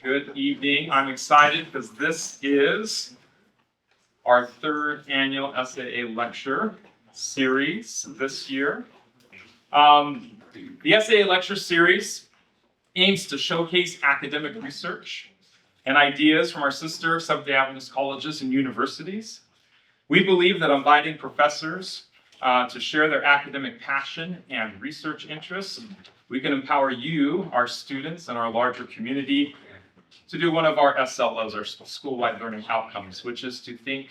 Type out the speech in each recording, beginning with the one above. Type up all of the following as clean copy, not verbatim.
Good evening. I'm excited because this is our third annual SAA Lecture Series this year. The SAA Lecture Series aims to showcase academic research and ideas from our sister Seventh-day Adventist colleges and universities. We believe that inviting professors to share their academic passion and research interests, we can empower you, our students, and our larger community to do one of our SLOs, our Schoolwide Learning Outcomes, which is to think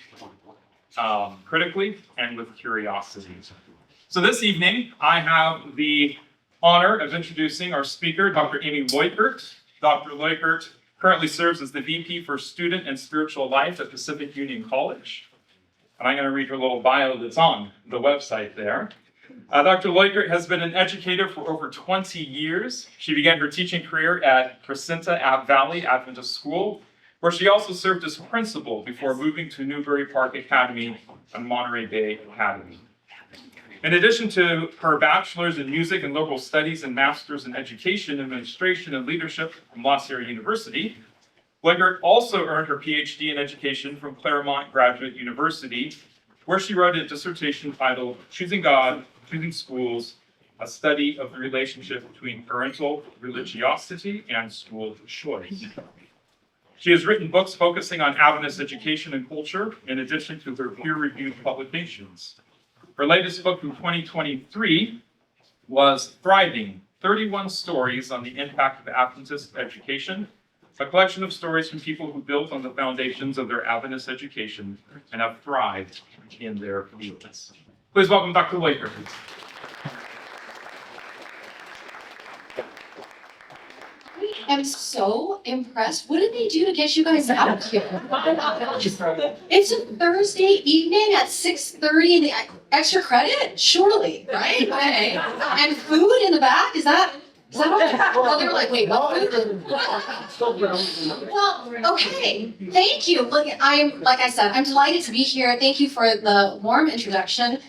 critically and with curiosity. So this evening, I have the honor of introducing our speaker, Dr. Amy Leukert. Dr. Leukert currently serves as the VP for Student and Spiritual Life at Pacific Union College. And I'm going to read her little bio that's on the website there. Dr. Leukert has been an educator for over 20 years. She began her teaching career at Crescenta Valley Adventist School, where she also served as principal before moving to Newbury Park Academy and Monterey Bay Academy. In addition to her bachelor's in music and liberal studies and master's in education, administration, and leadership from La Sierra University, Leukert also earned her PhD in education from Claremont Graduate University, where she wrote a dissertation titled Choosing God, Choosing Schools, a study of the relationship between parental religiosity and school choice. She has written books focusing on Adventist education and culture, in addition to her peer-reviewed publications. Her latest book from 2023 was Thriving, 31 Stories on the Impact of Adventist Education, a collection of stories from people who built on the foundations of their Adventist education and have thrived in their fields. Please welcome Dr. Leukert. I am so impressed. What did they do to get you guys out here? It's a Thursday evening at 6:30 in the extra credit? Surely, right? Okay. And food in the back? Is that okay? Well, they were like, wait, what food? Well, okay. Thank you. Look, like I said, I'm delighted to be here. Thank you for the warm introduction.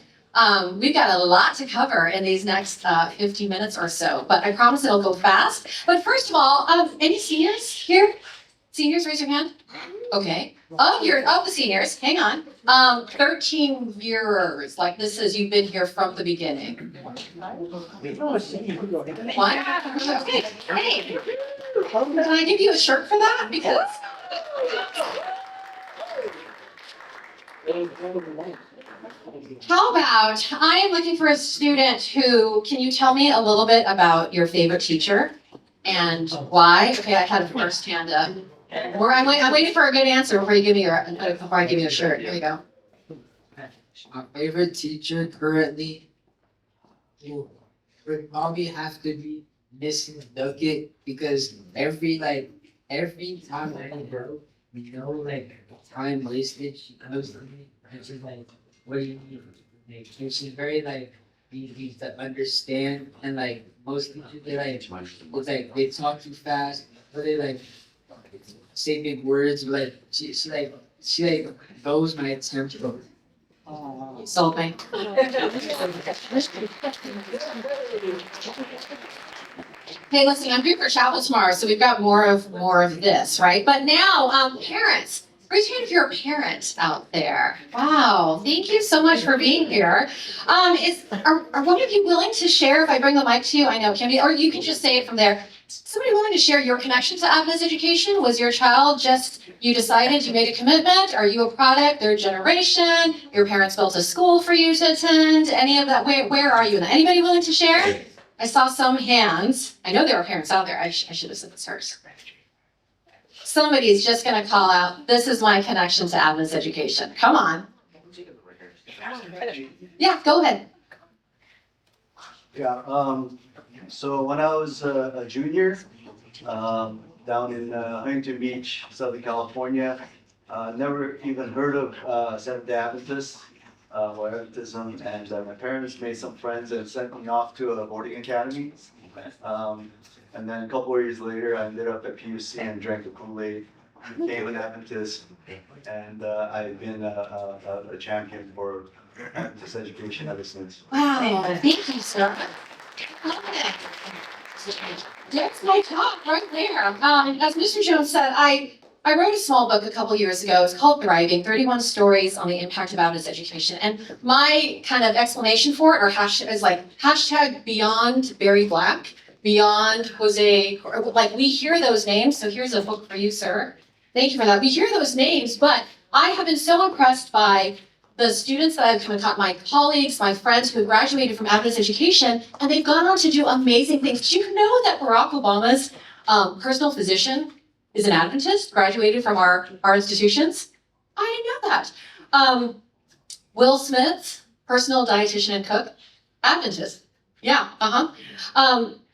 We've got a lot to cover in these next 50 minutes or so, but I promise it'll go fast. But first of all, any seniors here? Seniors, raise your hand. Okay. Of the seniors, hang on. 13 years. Like this says you've been here from the beginning. One? Okay. Hey. Can I give you a shirt for that? Because. How about, I am looking for a student who, can you tell me a little bit about your favorite teacher and why? Okay, I had a first hand up. Or I'm waiting for a good answer before I give you a shirt. Here you go. My favorite teacher currently would probably have to be Miss Leukert, because every time I go, time wasted, she comes to me and she's like, what do you need? And she's very easy to understand, and most teachers they talk too fast, or they say big words, but she knows my tempo. Solving. Hey, listen, I'm due for travel tomorrow, so we've got more of this, right? But now, parents. Raise your hand if you're a parent out there. Wow, thank you so much for being here. Are one of you willing to share, if I bring the mic to you? I know, Kimmy, or you can just say it from there. Somebody willing to share your connection to Adventist education? Was your child just, you decided, you made a commitment? Are you a product, third generation? Your parents built a school for you to attend? Any of that? Where are you? Anybody willing to share? I saw some hands. I know there are parents out there. I should have said this first. Somebody's just going to call out, this is my connection to Adventist education. Come on. Yeah, go ahead. Yeah, so when I was a junior, down in Huntington Beach, Southern California, never even heard of Seventh-day Adventist or Adventism, and my parents made some friends and sent me off to a boarding academy. And then a couple of years later, I ended up at PUC and drank the Kool-Aid, became an Adventist, and I've been a champion for Adventist education ever since. Wow, thank you, sir. That's my talk right there. As Mr. Jones said, I wrote a small book a couple years ago. It's called Thriving, 31 Stories on the Impact of Adventist Education. And my kind of explanation for it, or hashtag, is like hashtag beyond Barry Black, beyond Jose, like we hear those names. So here's a book for you, sir. Thank you for that. We hear those names, but I have been so impressed by the students that I've come in contact, my colleagues, my friends who have graduated from Adventist education, and they've gone on to do amazing things. Do you know that Barack Obama's personal physician is an Adventist, graduated from our institutions? I didn't know that. Will Smith's personal dietitian and cook, Adventist. Yeah,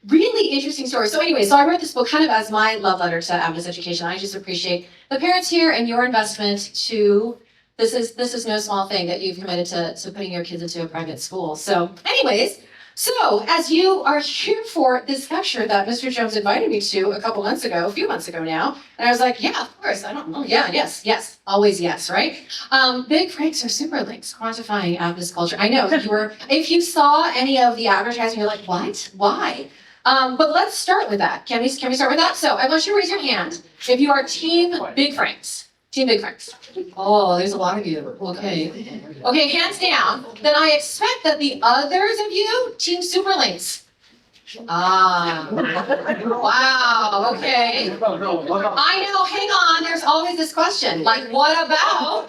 really interesting story. So anyway, so I wrote this book kind of as my love letter to Adventist education. I just appreciate the parents here and your investment to, this is no small thing that you've committed to putting your kids into a private school. So anyways, so as you are here for this lecture that Mr. Jones invited me to a few months ago now, and I was like, yeah, of course, I don't know, yeah, yes, always yes, right? Big Franks or super links, quantifying Adventist culture. I know, if you saw any of the advertising, you're like, what, why? But let's start with that. Can we start with that? So I want you to raise your hand if you are team Big Franks. Team Big Franks. Oh, there's a lot of you. Okay. Okay, hands down. Then I expect that the others of you, Team Superlinks. Ah. Wow, okay. I know, hang on, there's always this question. Like, what about,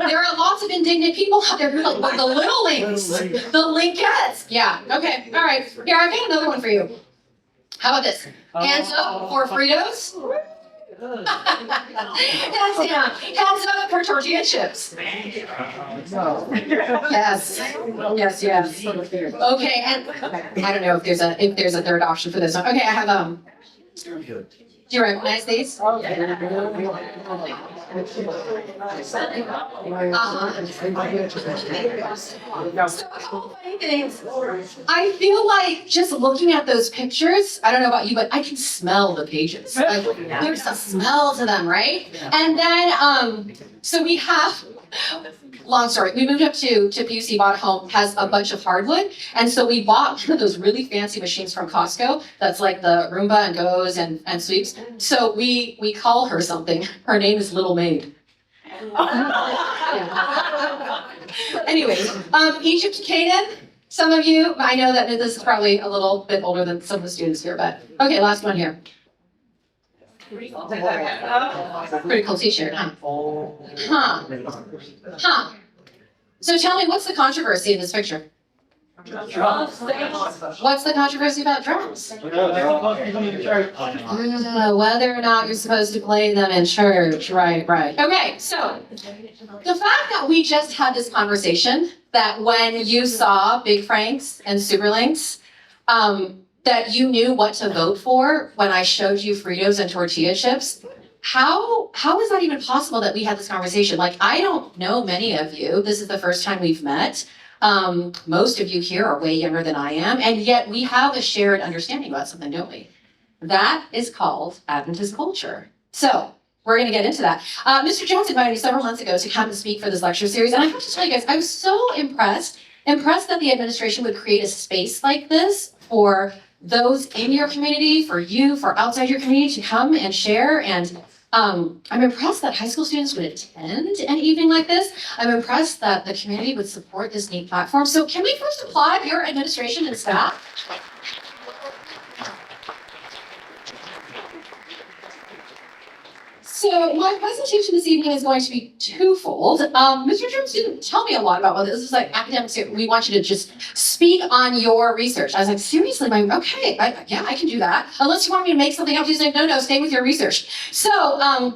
there are lots of indignant people out there who are like, the little links, the linkettes. Yeah, okay, all right. Here, I've got another one for you. How about this? Hands up for Fritos. Hands down. Hands up for tortilla chips. Yes. Okay, and I don't know if there's a third option for this one. Okay, I have do you recognize these? So a couple funny things. I feel like just looking at those pictures, I don't know about you, but I can smell the pages. Like, there's a smell to them, right? And then, so we have, long story, we moved up to PUC, bought a home, has a bunch of hardwood, and so we bought one of those really fancy machines from Costco that's like the Roomba and goes and sweeps. So we call her something. Her name is Little Maid. Anyways, Egypt, Canaan. Some of you, I know that this is probably a little bit older than some of the students here, but okay, last one here. Pretty cool t-shirt, huh? Huh. So tell me, what's the controversy in this picture? Drums. What's the controversy about drums? Whether or not you're supposed to play them in church. Right. Okay, so the fact that we just had this conversation, that when you saw Big Franks and Superlinks, that you knew what to vote for when I showed you Fritos and tortilla chips. How is that even possible that we had this conversation? Like, I don't know many of you. This is the first time we've met. Most of you here are way younger than I am, and yet we have a shared understanding about something, don't we? That is called Adventist culture. So we're going to get into that. Mr. Jones invited me several months ago to come and speak for this lecture series, and I have to tell you guys, I was so impressed that the administration would create a space like this for those in your community, for you, for outside your community to come and share. And I'm impressed that high school students would attend an evening like this. I'm impressed that the community would support this neat platform. So can we first applaud your administration and staff? So my presentation this evening is going to be twofold. Mr. Jones didn't tell me a lot about what this is like. Academics, we want you to just speak on your research. I was like, seriously, okay, I can do that. Unless you want me to make something up, he's like, no, stay with your research. So I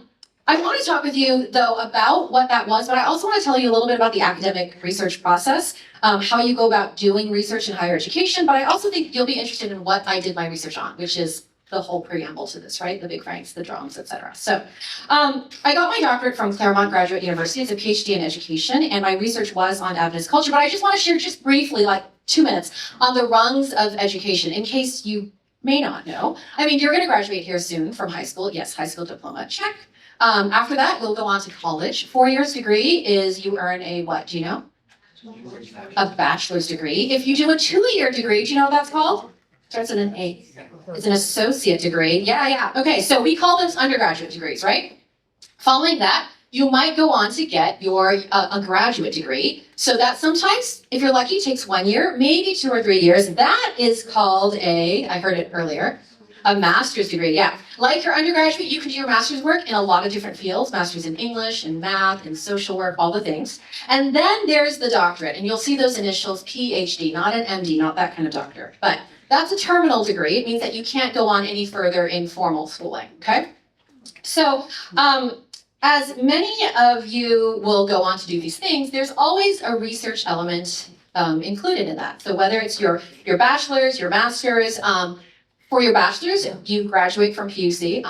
want to talk with you though about what that was, but I also want to tell you a little bit about the academic research process, how you go about doing research in higher education. But I also think you'll be interested in what I did my research on, which is the whole preamble to this, right? The Big Franks, the drums, etc. So I got my doctorate from Claremont Graduate University. It's a PhD in education, and my research was on Adventist culture. But I just want to share just briefly, like 2 minutes, on the rungs of education, in case you may not know. I mean, you're going to graduate here soon from high school. Yes, high school diploma, check. After that, you'll go on to college. 4 years degree is you earn a what? Do you know? A bachelor's degree. If you do a 2-year degree, do you know what that's called? Starts with an A. It's an associate degree. Yeah. Okay, so we call those undergraduate degrees, right? Following that, you might go on to get your a graduate degree. So that sometimes, if you're lucky, takes 1 year, maybe 2 or 3 years. That is called I heard it earlier, a master's degree. Yeah, like your undergraduate, you can do your master's work in a lot of different fields, master's in English and math and social work, all the things. And then there's the doctorate, and you'll see those initials, PhD, not an MD, not that kind of doctor. But that's a terminal degree. It means that you can't go on any further in formal schooling, okay? So, as many of you will go on to do these things, there's always a research element included in that. So whether it's your bachelor's, your master's, for your bachelor's, you graduate from PUC,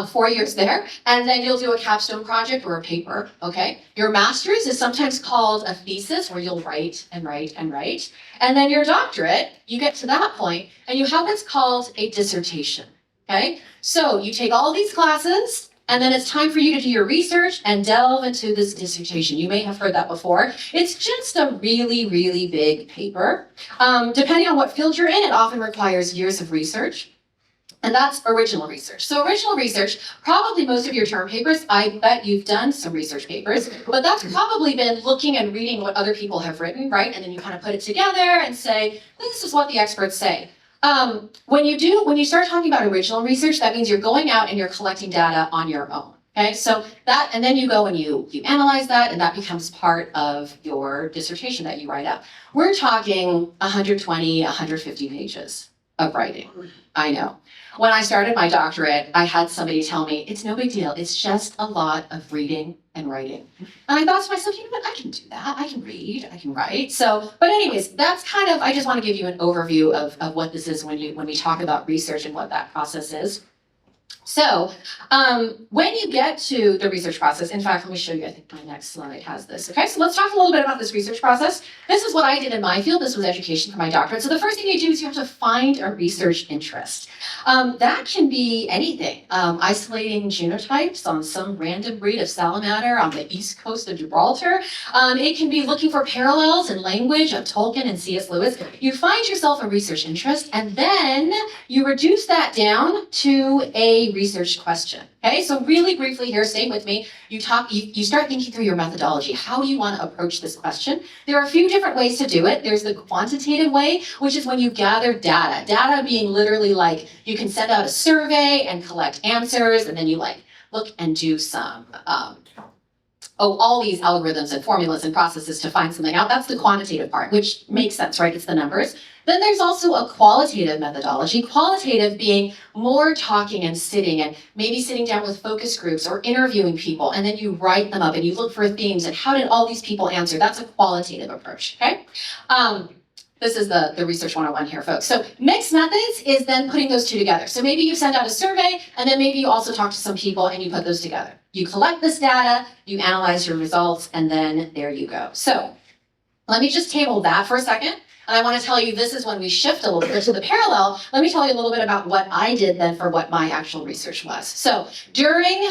4 years there, and then you'll do a capstone project or a paper, okay? Your master's is sometimes called a thesis, where you'll write and write and write. And then your doctorate, you get to that point, and you have what's called a dissertation, okay? So you take all these classes, and then it's time for you to do your research and delve into this dissertation. You may have heard that before. It's just a really, really big paper. Depending on what field you're in, it often requires years of research. And that's original research. So original research, probably most of your term papers, I bet you've done some research papers, but that's probably been looking and reading what other people have written, right? And then you kind of put it together and say, this is what the experts say. When you start talking about original research, that means you're going out and you're collecting data on your own. Okay, so that, and then you go and you analyze that, and that becomes part of your dissertation that you write up. We're talking 120, 150 pages of writing. I know. When I started my doctorate, I had somebody tell me, it's no big deal. It's just a lot of reading and writing. And I thought to myself, you know what, I can do that. I can read, I can write. So, but anyways, that's kind of, I just want to give you an overview of what this is when we talk about research and what that process is. So, when you get to the research process, in fact, let me show you, I think my next slide has this. Okay, so let's talk a little bit about this research process. This is what I did in my field. This was education for my doctorate. So the first thing you do is you have to find a research interest. That can be anything. Isolating genotypes on some random breed of salamander on the east coast of Gibraltar. It can be looking for parallels in language of Tolkien and C.S. Lewis. You find yourself a research interest, and then you reduce that down to a research question. Okay, so really briefly here, stay with me. You start thinking through your methodology. How do you want to approach this question? There are a few different ways to do it. There's the quantitative way, which is when you gather data. Data being literally like, you can send out a survey and collect answers, and then you look and do some, all these algorithms and formulas and processes to find something out. That's the quantitative part, which makes sense, right? It's the numbers. Then there's also a qualitative methodology, qualitative being more talking and sitting and maybe sitting down with focus groups or interviewing people, and then you write them up and you look for themes and how did all these people answer? That's a qualitative approach, okay? This is the Research 101 here, folks. So mixed methods is then putting those two together. So maybe you send out a survey, and then maybe you also talk to some people and you put those together. You collect this data, you analyze your results, and then there you go. So let me just table that for a second. And I want to tell you, this is when we shift a little bit to the parallel. Let me tell you a little bit about what I did then for what my actual research was. So during,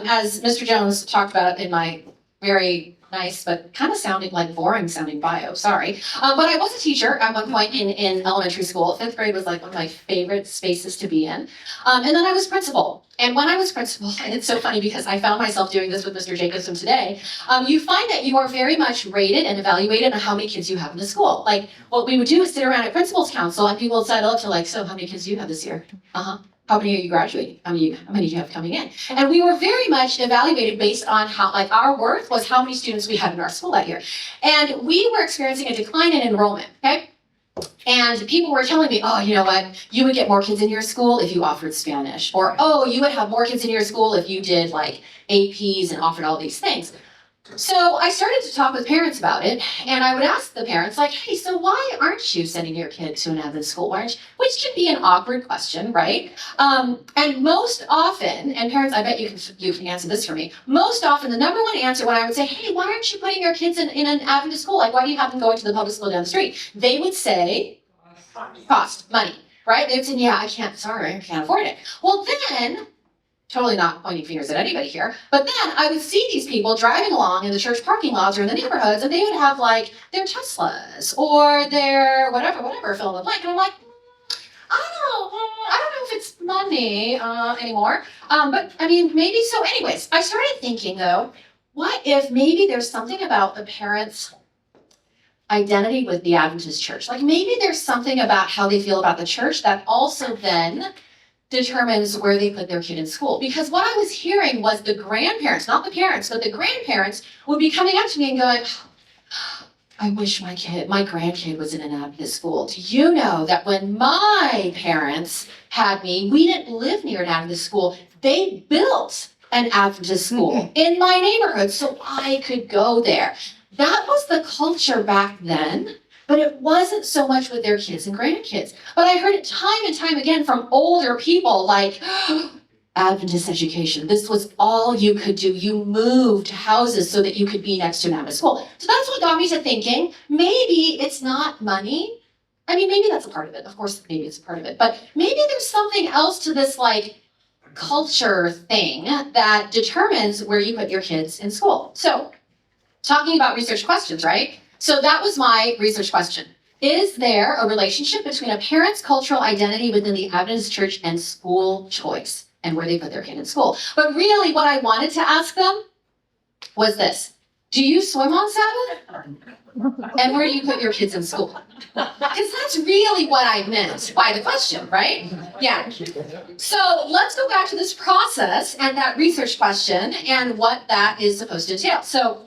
as Mr. Jones talked about in my very nice, but kind of sounding like boring sounding bio, sorry. But I was a teacher at one point in elementary school. 5th grade was like one of my favorite spaces to be in. And then I was principal. And when I was principal, and it's so funny because I found myself doing this with Mr. Jacobson today, you find that you are very much rated and evaluated on how many kids you have in the school. Like what we would do is sit around at principal's council and people would settle up to so how many kids do you have this year? How many are you graduating? How many do you have coming in? And we were very much evaluated based on how, our worth was how many students we had in our school that year. And we were experiencing a decline in enrollment, okay? And people were telling me, oh, you know what? You would get more kids in your school if you offered Spanish. Or, oh, you would have more kids in your school if you did APs and offered all these things. So I started to talk with parents about it, and I would ask the parents, hey, so why aren't you sending your kid to an Adventist school? Which can be an awkward question, right? And most often, and parents, I bet you can answer this for me, most often the number one answer when I would say, hey, why aren't you putting your kids in an Adventist school? Why do you have them going to the public school down the street? They would say, cost, money, right? They would say, yeah, I can't afford it. Well, then, totally not pointing fingers at anybody here, but then I would see these people driving along in the church parking lots or in the neighborhoods, and they would have their Teslas or their whatever, fill in the blank. And I'm like, I it's money anymore. But I mean, maybe so. Anyways, I started thinking though, what if maybe there's something about the parents' identity with the Adventist church? Like maybe there's something about how they feel about the church that also then determines where they put their kid in school. Because what I was hearing was the grandparents, not the parents, but the grandparents would be coming up to me and going, I wish my grandkid was in an Adventist school. Do you know that when my parents had me, we didn't live near an Adventist school. They built an Adventist school in my neighborhood so I could go there. That was the culture back then, but it wasn't so much with their kids and grandkids. But I heard it time and time again from older people like, Adventist education, this was all you could do. You moved houses so that you could be next to an Adventist school. So that's what got me to thinking, maybe it's not money. I mean, maybe that's a part of it. Of course, maybe it's a part of it. But maybe there's something else to this like culture thing that determines where you put your kids in school. So talking about research questions, right? So that was my research question. Is there a relationship between a parent's cultural identity within the Adventist church and school choice and where they put their kid in school? But really what I wanted to ask them was this. Do you swim on Sabbath? And where do you put your kids in school? Because that's really what I meant by the question, right? Yeah. So let's go back to this process and that research question and what that is supposed to entail. So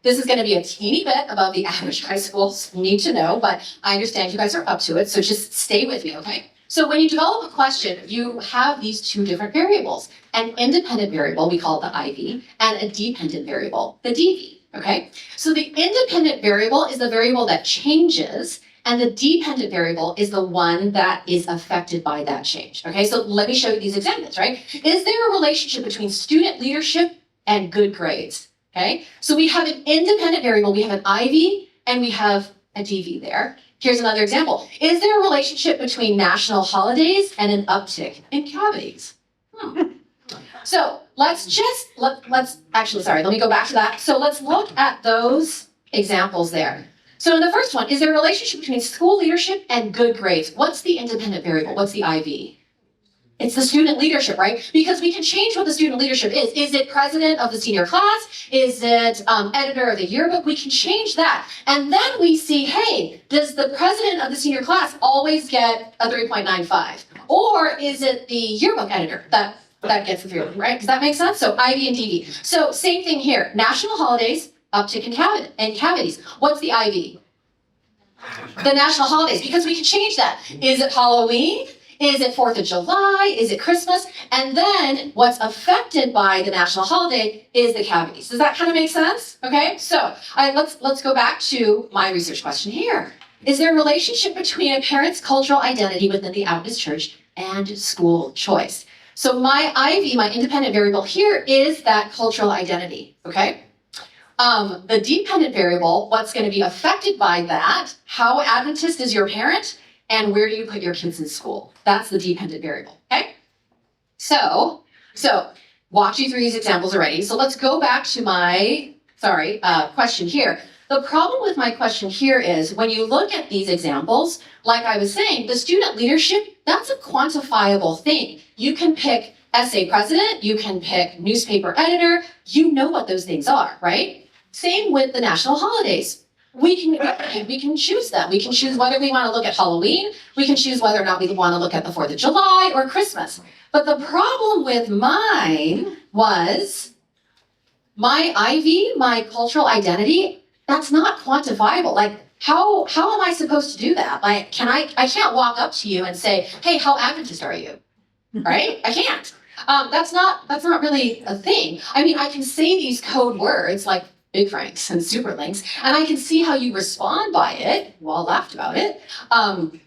this is going to be a teeny bit above the average high schools need to know, but I understand you guys are up to it, so just stay with me, okay? So when you develop a question, you have these two different variables. An independent variable, we call it the IV, and a dependent variable, the DV, okay? So the independent variable is the variable that changes, and the dependent variable is the one that is affected by that change, okay? So let me show you these examples, right? Is there a relationship between student leadership and good grades? Okay, so we have an independent variable, we have an IV, and we have a DV there. Here's another example. Is there a relationship between national holidays and an uptick in cavities? So let me go back to that. So let's look at those examples there. So in the first one, is there a relationship between school leadership and good grades? What's the independent variable? What's the IV? It's the student leadership, right? Because we can change what the student leadership is. Is it president of the senior class? Is it editor of the yearbook? We can change that. And then we see, hey, does the president of the senior class always get a 3.95? Or is it the yearbook editor that gets the 3, right? Does that make sense? So IV and DV. So same thing here. National holidays, uptick in cavities. What's the IV? The national holidays, because we can change that. Is it Halloween? Is it 4th of July? Is it Christmas? And then what's affected by the national holiday is the cavities. Does that kind of make sense? Okay, so let's go back to my research question here. Is there a relationship between a parent's cultural identity within the Adventist church and school choice? So my IV, my independent variable here is that cultural identity, okay? The dependent variable, what's going to be affected by that, how Adventist is your parent, and where do you put your kids in school? That's the dependent variable, okay? So walked you through these examples already. So let's go back to my, question here. The problem with my question here is when you look at these examples, like I was saying, the student leadership, that's a quantifiable thing. You can pick SA president, you can pick newspaper editor, you know what those things are, right? Same with the national holidays. We can choose them. We can choose whether we want to look at Halloween. We can choose whether or not we want to look at the 4th of July or Christmas. But the problem with mine was my IV, my cultural identity, that's not quantifiable. Like, how am I supposed to do that? Like, I can't walk up to you and say, hey, how Adventist are you? Right? I can't. That's not really a thing. I mean, I can say these code words like Big Franks and super links, and I can see how you respond by it. You all laughed about it. When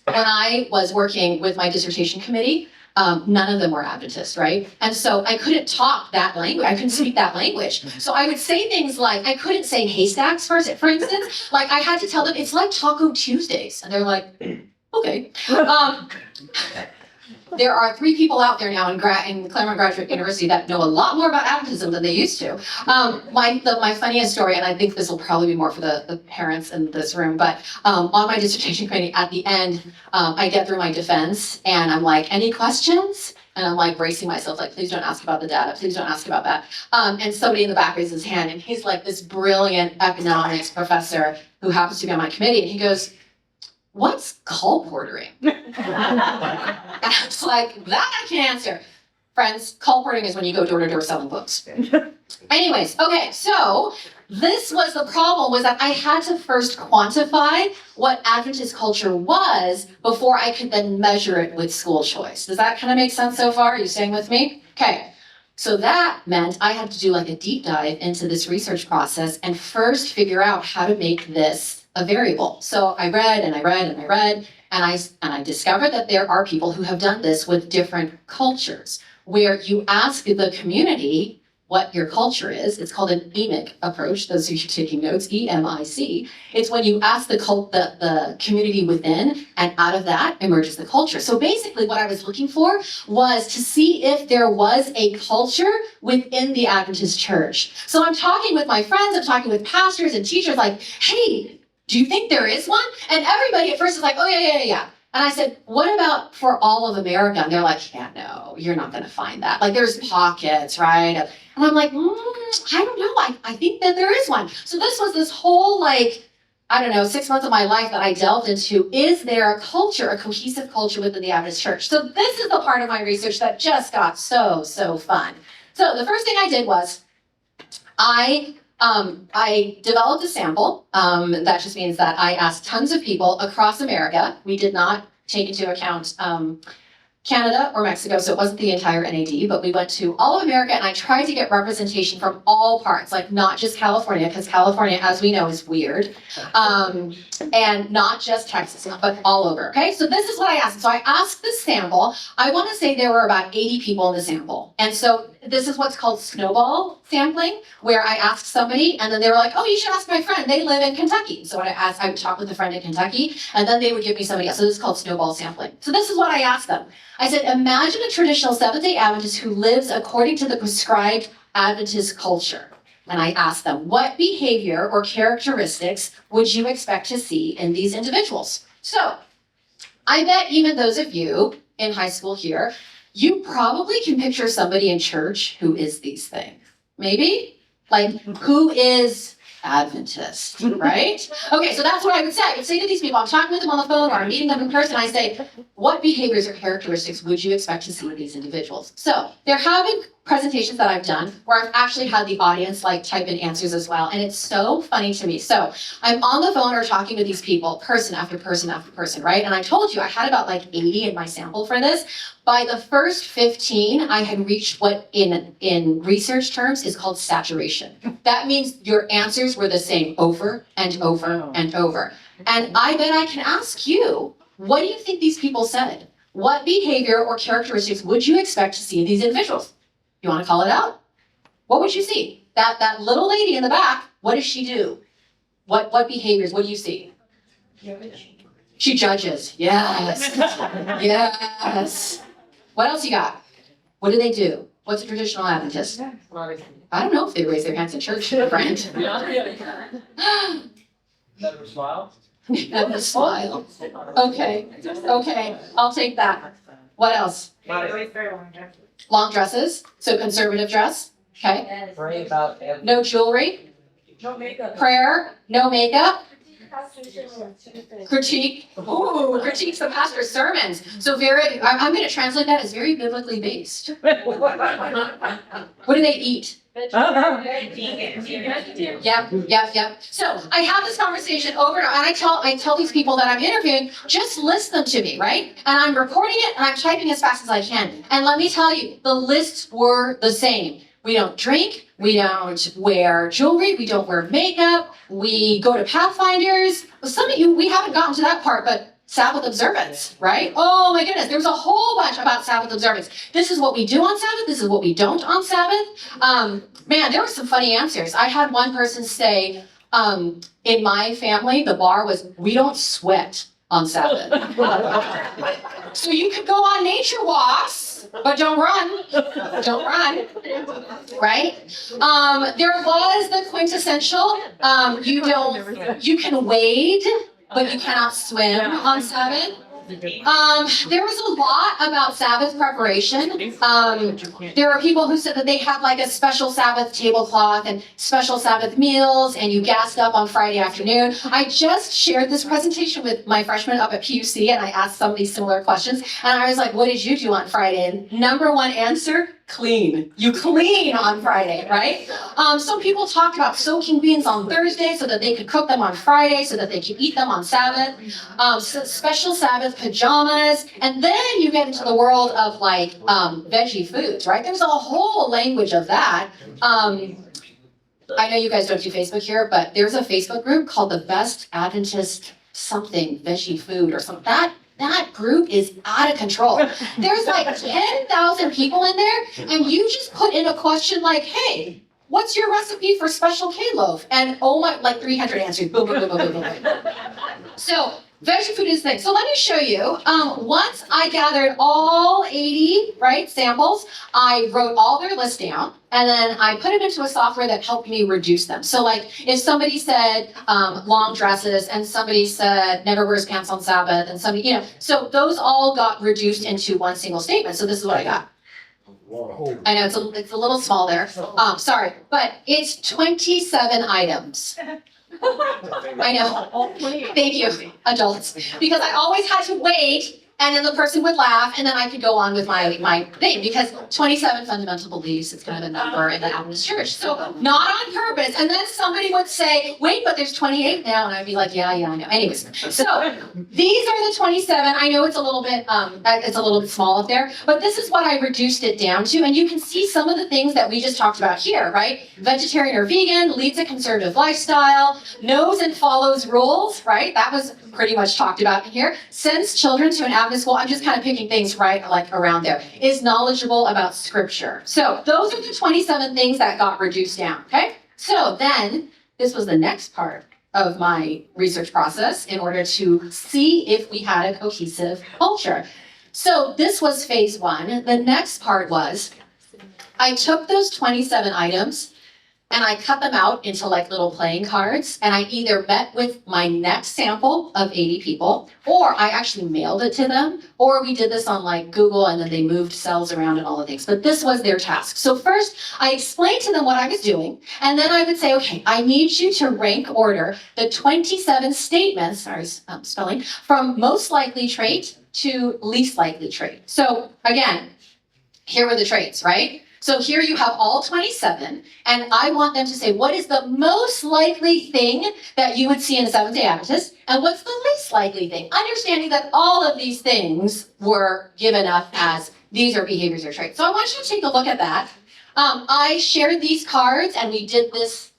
I was working with my dissertation committee, none of them were Adventist, right? And so I couldn't talk that language. I couldn't speak that language. So I would say things like, I couldn't say haystacks, for instance. Like I had to tell them, it's like Taco Tuesdays. And they're like, okay. there are 3 people out there now in Claremont Graduate University that know a lot more about Adventism than they used to. My funniest story, and I think this will probably be more for the parents in this room, but on my dissertation committee, at the end, I get through my defense, and I'm like, any questions? And I'm like bracing myself, like, please don't ask about the data, please don't ask about that. And somebody in the back raises his hand, and he's like this brilliant economics professor who happens to be on my committee, and he goes, what's colporteuring? And I was like, that I can answer. Friends, colporteuring is when you go door to door selling books. Anyways, okay, so this was the problem, was that I had to first quantify what Adventist culture was before I could then measure it with school choice. Does that kind of make sense so far? Are you staying with me? Okay. So that meant I had to do like a deep dive into this research process and first figure out how to make this a variable. So I read and I read and I read, and I discovered that there are people who have done this with different cultures, where you ask the community what your culture is. It's called an EMIC approach. Those of you taking notes, EMIC. It's when you ask the community within, and out of that emerges the culture. So basically what I was looking for was to see if there was a culture within the Adventist church. So I'm talking with my friends, I'm talking with pastors and teachers, like, hey, do you think there is one? And everybody at first is like, oh yeah. And I said, what about for all of America? And they're like, yeah, no, you're not going to find that. Like, there's pockets, right? And I'm like, I don't know. I think that there is one. So this was this whole, like, I don't know, 6 months of my life that I delved into. Is there a culture, a cohesive culture within the Adventist church? So this is the part of my research that just got so fun. So the first thing I did was I developed a sample. That just means that I asked tons of people across America. We did not take into account Canada or Mexico, so it wasn't the entire NAD, but we went to all of America, and I tried to get representation from all parts, like not just California, because California, as we know, is weird, and not just Texas, but all over, okay? So this is what I asked. So I asked this sample. I want to say there were about 80 people in the sample, and so this is what's called snowball sampling, where I asked somebody, and then they were like, oh, you should ask my friend, they live in Kentucky. So I would talk with a friend in Kentucky, and then they would give me somebody else. So this is called snowball sampling. So this is what I asked them. I said, imagine a traditional Seventh-day Adventist who lives according to the prescribed Adventist culture. And I asked them, what behavior or characteristics would you expect to see in these individuals? So I bet even those of you in high school here, you probably can picture somebody in church who is these things. Maybe? Like, who is Adventist, right? Okay, so that's what I would say. I would say to these people, I'm talking with them on the phone or I'm meeting them in person, I say, what behaviors or characteristics would you expect to see in these individuals? So there have been presentations that I've done where I've actually had the audience like type in answers as well, and it's so funny to me. So I'm on the phone or talking to these people, person after person after person, right? And I told you I had about like 80 in my sample for this. By the first 15, I had reached what in research terms is called saturation. That means your answers were the same over and over and over. And I bet I can ask you, what do you think these people said? What behavior or characteristics would you expect to see in these individuals? You want to call it out? What would you see? That little lady in the back, what does she do? What behaviors, what do you see? She judges. Yes. Yes. What else you got? What do they do? What's a traditional Adventist? I don't know if they raise their hands in church, friend. Never smile. Never smile. Okay. Okay. I'll take that. What else? Long dresses. So conservative dress. Okay. Pray about everything. No jewelry. No makeup. Prayer. No makeup. Critique. Ooh, critiques the pastor's sermons. So I'm going to translate that as very biblically based. What do they eat? Yep. So I have this conversation over and I tell these people that I'm interviewing, just list them to me, right? And I'm recording it and I'm typing as fast as I can. And let me tell you, the lists were the same. We don't drink, we don't wear jewelry, we don't wear makeup, we go to Pathfinders. Some of you, we haven't gotten to that part, but Sabbath observance, right? Oh my goodness, there's a whole bunch about Sabbath observance. This is what we do on Sabbath, this is what we don't on Sabbath. Man, there were some funny answers. I had one person say, in my family, the bar was, we don't sweat on Sabbath. So you could go on nature walks, but don't run. Don't run. Right? There was the quintessential, you can wade, but you cannot swim on Sabbath. There was a lot about Sabbath preparation. There are people who said that they had like a special Sabbath tablecloth and special Sabbath meals, and you gassed up on Friday afternoon. I just shared this presentation with my freshmen up at PUC, and I asked some of these similar questions, and I was like, what did you do on Friday? And number one answer, clean. You clean on Friday, right? Some people talked about soaking beans on Thursday so that they could cook them on Friday so that they could eat them on Sabbath. Special Sabbath pajamas. And then you get into the world of like veggie foods, right? There's a whole language of that. I know you guys don't do Facebook here, but there's a Facebook group called the Best Adventist something veggie food or something. That group is out of control. There's like 10,000 people in there, and you just put in a question like, hey, what's your recipe for special K-loaf? And oh my, like 300 answers. Boom, boom, boom, boom, boom, boom. So veggie food is the thing. So let me show you. Once I gathered all 80, right, samples, I wrote all their lists down, and then I put it into a software that helped me reduce them. So like if somebody said long dresses, and somebody said never wears pants on Sabbath, and somebody, so those all got reduced into one single statement. So this is what I got. I know it's a little small there. Sorry, but it's 27 items. I know. Thank you, adults. Because I always had to wait, and then the person would laugh, and then I could go on with my thing, because 27 fundamental beliefs is kind of a number in the Adventist church. So not on purpose. And then somebody would say, wait, but there's 28 now. And I'd be like, yeah, I know. Anyways, so these are the 27. I know it's a little bit small up there, but this is what I reduced it down to. And you can see some of the things that we just talked about here, right? Vegetarian or vegan, leads a conservative lifestyle, knows and follows rules, right? That was pretty much talked about in here. Sends children to an Adventist school. I'm just kind of picking things right like around there. Is knowledgeable about scripture. So those are the 27 things that got reduced down, okay? So then this was the next part of my research process in order to see if we had a cohesive culture. So this was phase one. The next part was I took those 27 items and I cut them out into like little playing cards, and I either met with my next sample of 80 people, or I actually mailed it to them, or we did this on like Google, and then they moved cells around and all the things. But this was their task. So first, I explained to them what I was doing, and then I would say, okay, I need you to rank order the 27 statements, spelling, from most likely trait to least likely trait. So again, here were the traits, right? So here you have all 27, and I want them to say, what is the most likely thing that you would see in a Seventh-day Adventist, and what's the least likely thing? Understanding that all of these things were given up as these are behaviors or traits. So I want you to take a look at that. I shared these cards, and we did this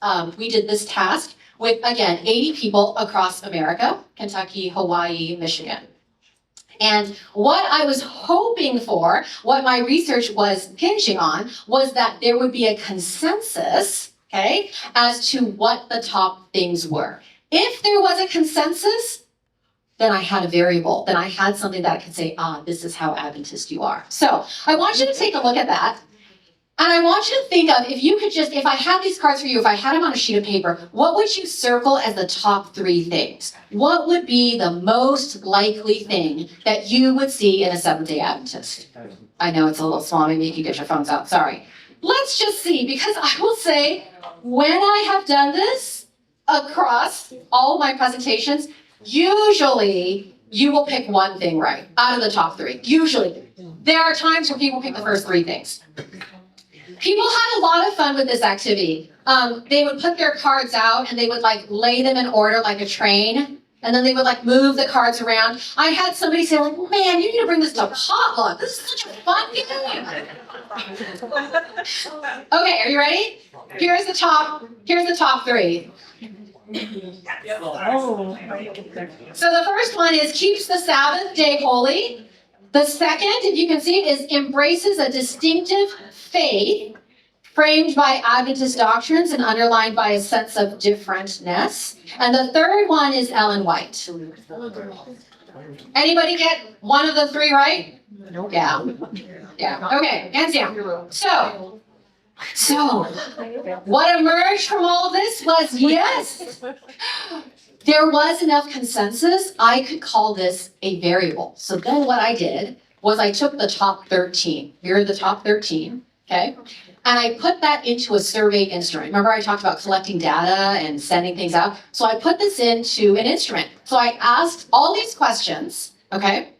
task with, again, 80 people across America, Kentucky, Hawaii, Michigan. And what I was hoping for, what my research was hinging on, was that there would be a consensus, okay, as to what the top things were. If there was a consensus, then I had a variable. Then I had something that I could say, this is how Adventist you are. So I want you to take a look at that. And I want you to think of, if I had these cards for you, if I had them on a sheet of paper, what would you circle as the top 3 things? What would be the most likely thing that you would see in a Seventh-day Adventist? I know it's a little small, maybe you can get your phones out, sorry. Let's just see, because I will say, when I have done this across all of my presentations, usually you will pick one thing right out of the top 3. Usually. There are times where people pick the first 3 things. People had a lot of fun with this activity. They would put their cards out and they would like lay them in order like a train. And then they would like move the cards around. I had somebody say like, man, you need to bring this to potluck. This is such a fun game. Okay, are you ready? Here's the top 3. So the first one is keeps the Sabbath day holy. The second, if you can see it, is embraces a distinctive faith framed by Adventist doctrines and underlined by a sense of differentness. And the third one is Ellen White. Anybody get one of the three right? Yeah. Yeah. Okay, hands down. So, what emerged from all of this was yes, there was enough consensus. I could call this a variable. So then what I did was I took the top 13. Here are the top 13, okay? And I put that into a survey instrument. Remember I talked about collecting data and sending things out? So I put this into an instrument. So I asked all these questions, okay?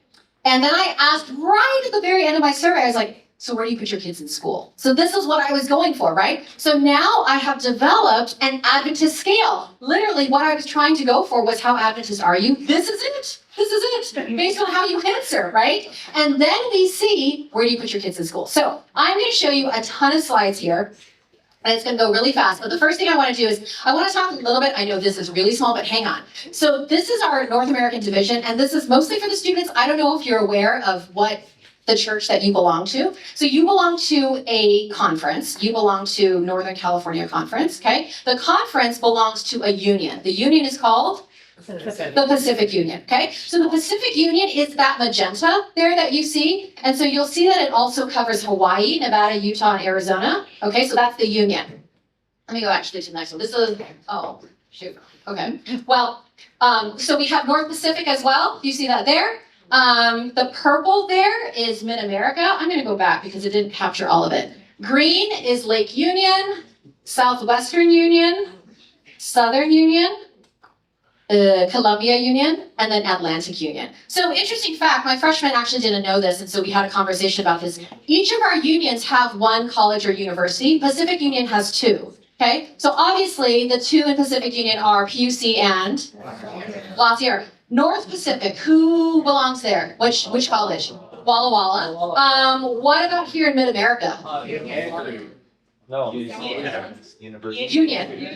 And then I asked right at the very end of my survey, I was like, so where do you put your kids in school? So this is what I was going for, right? So now I have developed an Adventist scale. Literally what I was trying to go for was how Adventist are you? This is it. This is it. Based on how you answer, right? And then we see where do you put your kids in school. So I'm going to show you a ton of slides here. And it's going to go really fast. But the first thing I want to do is I want to talk a little bit. I know this is really small, but hang on. So this is our North American division. And this is mostly for the students. I don't know if you're aware of what the church that you belong to. So you belong to a conference. You belong to Northern California Conference, okay? The conference belongs to a union. The union is called the Pacific Union, okay? So the Pacific Union is that magenta there that you see. And so you'll see that it also covers Hawaii, Nevada, Utah, and Arizona. Okay, so that's the union. Let me go actually to the next one. This is, oh, shoot. Okay. Well, so we have North Pacific as well. You see that there? The purple there is Mid-America. I'm going to go back because it didn't capture all of it. Green is Lake Union, Southwestern Union, Southern Union, Columbia Union, and then Atlantic Union. So interesting fact, my freshmen actually didn't know this, and so we had a conversation about this. Each of our unions have one college or university. Pacific Union has two. Okay, so obviously the two in Pacific Union are PUC and Lautier. North Pacific, who belongs there? Which college? Walla Walla. What about here in Mid-America? No. Union.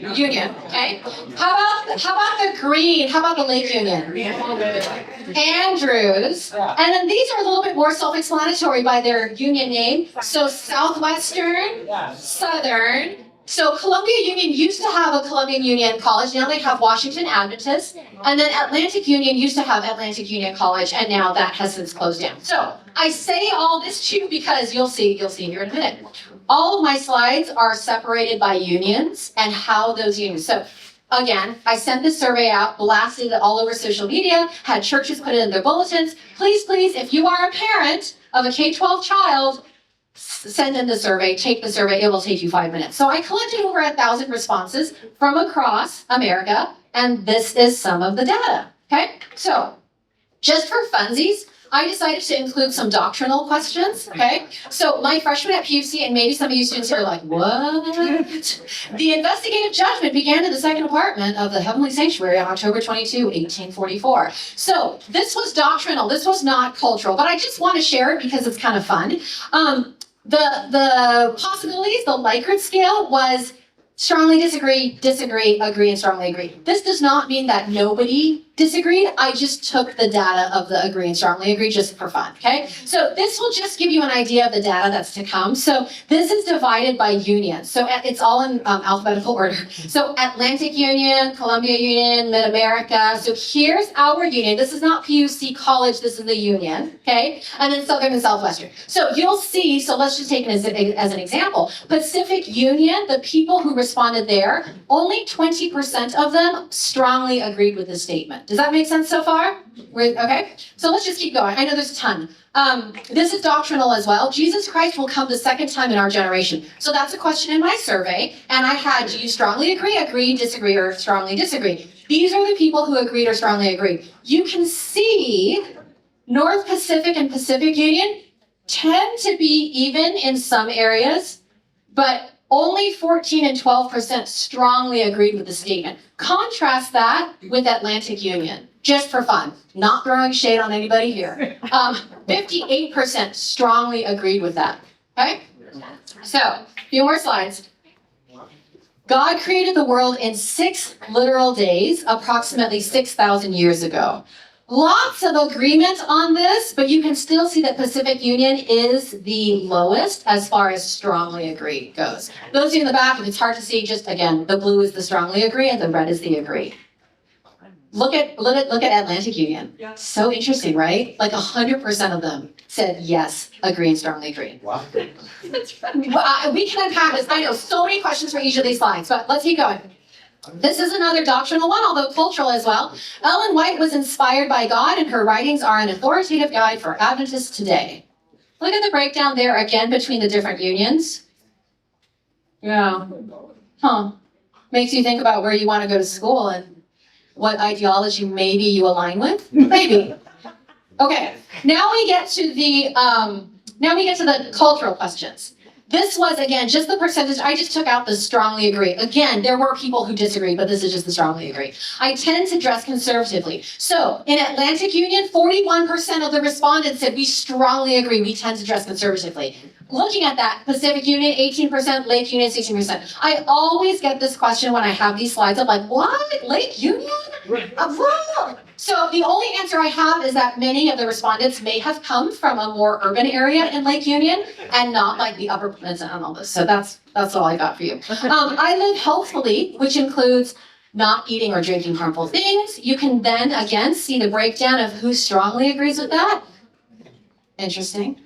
Okay. How about the green? How about the Lake Union? Andrews. And then these are a little bit more self-explanatory by their union name. So Southwestern, Southern. So Columbia Union used to have a Columbia Union College. Now they have Washington Adventist. And then Atlantic Union used to have Atlantic Union College, and now that has since closed down. So I say all this to you because you'll see here in a minute. All of my slides are separated by unions and how those unions. So again, I sent this survey out, blasted it all over social media, had churches put it in their bulletins. Please, if you are a parent of a K-12 child, send in the survey, take the survey, it will take you 5 minutes. So I collected over 1,000 responses from across America, and this is some of the data, okay? So just for funsies, I decided to include some doctrinal questions, okay? So my freshmen at PUC, and maybe some of you students are like, what? The investigative judgment began in the second apartment of the Heavenly Sanctuary on October 22, 1844. So this was doctrinal, this was not cultural, but I just want to share it because it's kind of fun. The possibilities, the Leukert scale was strongly disagree, agree, and strongly agree. This does not mean that nobody disagreed. I just took the data of the agree and strongly agree just for fun, okay? So this will just give you an idea of the data that's to come. So this is divided by union. So it's all in alphabetical order. So Atlantic Union, Columbia Union, Mid-America. So here's our union. This is not PUC College, this is the union, okay? And then Southern and Southwestern. So you'll see, so let's just take it as an example. Pacific Union, the people who responded there, only 20% of them strongly agreed with this statement. Does that make sense so far? Okay, so let's just keep going. I know there's a ton. This is doctrinal as well. Jesus Christ will come the second time in our generation. So that's a question in my survey. And I had, do you strongly agree, disagree, or strongly disagree? These are the people who agreed or strongly agreed. You can see North Pacific and Pacific Union tend to be even in some areas, but only 14 and 12% strongly agreed with the statement. Contrast that with Atlantic Union, just for fun, not throwing shade on anybody here. 58% strongly agreed with that, okay? So, a few more slides. God created the world in 6 literal days, approximately 6,000 years ago. Lots of agreement on this, but you can still see that Pacific Union is the lowest as far as strongly agree goes. Those of you in the back, if it's hard to see, just again, the blue is the strongly agree and the red is the agree. Look at Atlantic Union. So interesting, right? Like 100% of them said yes, agree, and strongly agree. Wow. We can unpack this. I know so many questions for each of these slides, but let's keep going. This is another doctrinal one, although cultural as well. Ellen White was inspired by God, and her writings are an authoritative guide for Adventists today. Look at the breakdown there again between the different unions. Yeah. Huh. Makes you think about where you want to go to school and what ideology maybe you align with. Maybe. Okay. Now we get to the cultural questions. This was, again, just the percentage. I just took out the strongly agree. Again, there were people who disagree, but this is just the strongly agree. I tend to dress conservatively. So in Atlantic Union, 41% of the respondents said we strongly agree. We tend to dress conservatively. Looking at that, Pacific Union, 18%, Lake Union, 16%. I always get this question when I have these slides. I'm like, what? Lake Union? So the only answer I have is that many of the respondents may have come from a more urban area in Lake Union and not like the Upper Peninsula and all this. So that's all I got for you. I live healthfully, which includes not eating or drinking harmful things. You can then again see the breakdown of who strongly agrees with that. Interesting.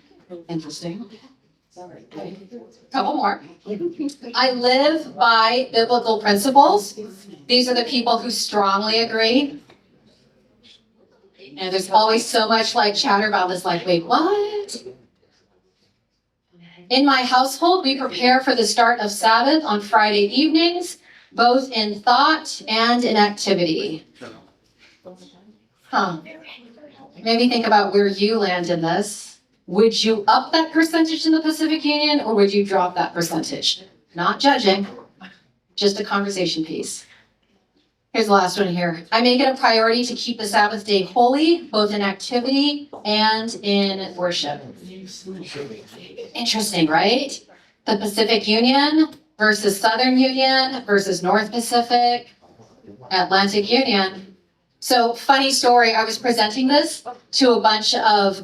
Couple more. I live by biblical principles. These are the people who strongly agree. And there's always so much like chatter about this, like, wait, what? In my household, we prepare for the start of Sabbath on Friday evenings, both in thought and in activity. Huh. Maybe think about where you land in this. Would you up that percentage in the Pacific Union, or would you drop that percentage? Not judging, just a conversation piece. Here's the last one here. I make it a priority to keep the Sabbath day holy, both in activity and in worship. Interesting, right? The Pacific Union versus Southern Union versus North Pacific, Atlantic Union. So funny story, I was presenting this to a bunch of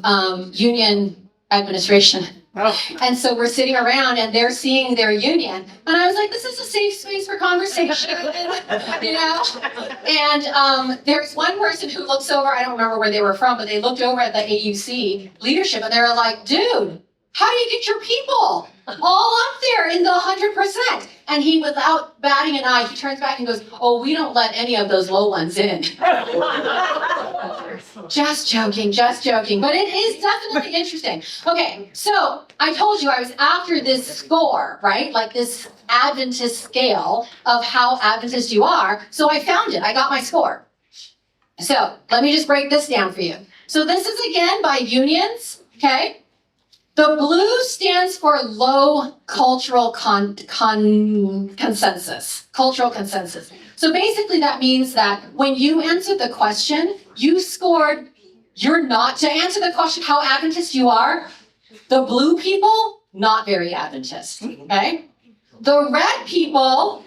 union administration. And so we're sitting around and they're seeing their union. And I was like, this is a safe space for conversation, you know? And there's one person who looks over, I don't remember where they were from, but they looked over at the AUC leadership and they were like, dude, how do you get your people all up there in the 100%? And he, without batting an eye, he turns back and goes, oh, we don't let any of those low ones in. Just joking. But it is definitely interesting. Okay, so I told you I was after this score, right? Like this Adventist scale of how Adventist you are. So I found it. I got my score. So let me just break this down for you. So this is again by unions, okay? The blue stands for low cultural consensus. Cultural consensus. So basically that means that when you answered the question, you scored, you're not, to answer the question how Adventist you are, the blue people, not very Adventist, okay? The red people,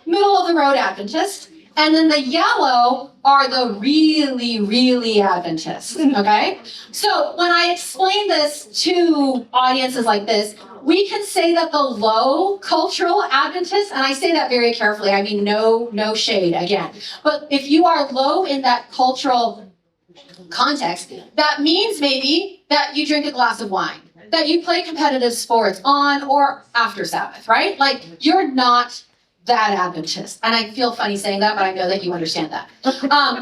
middle of the road Adventist. And then the yellow are the really, really Adventists, okay? So when I explain this to audiences like this, we can say that the low cultural Adventists, and I say that very carefully, I mean no shade again, but if you are low in that cultural context, that means maybe that you drink a glass of wine, that you play competitive sports on or after Sabbath, right? Like you're not that Adventist. And I feel funny saying that, but I know that you understand that.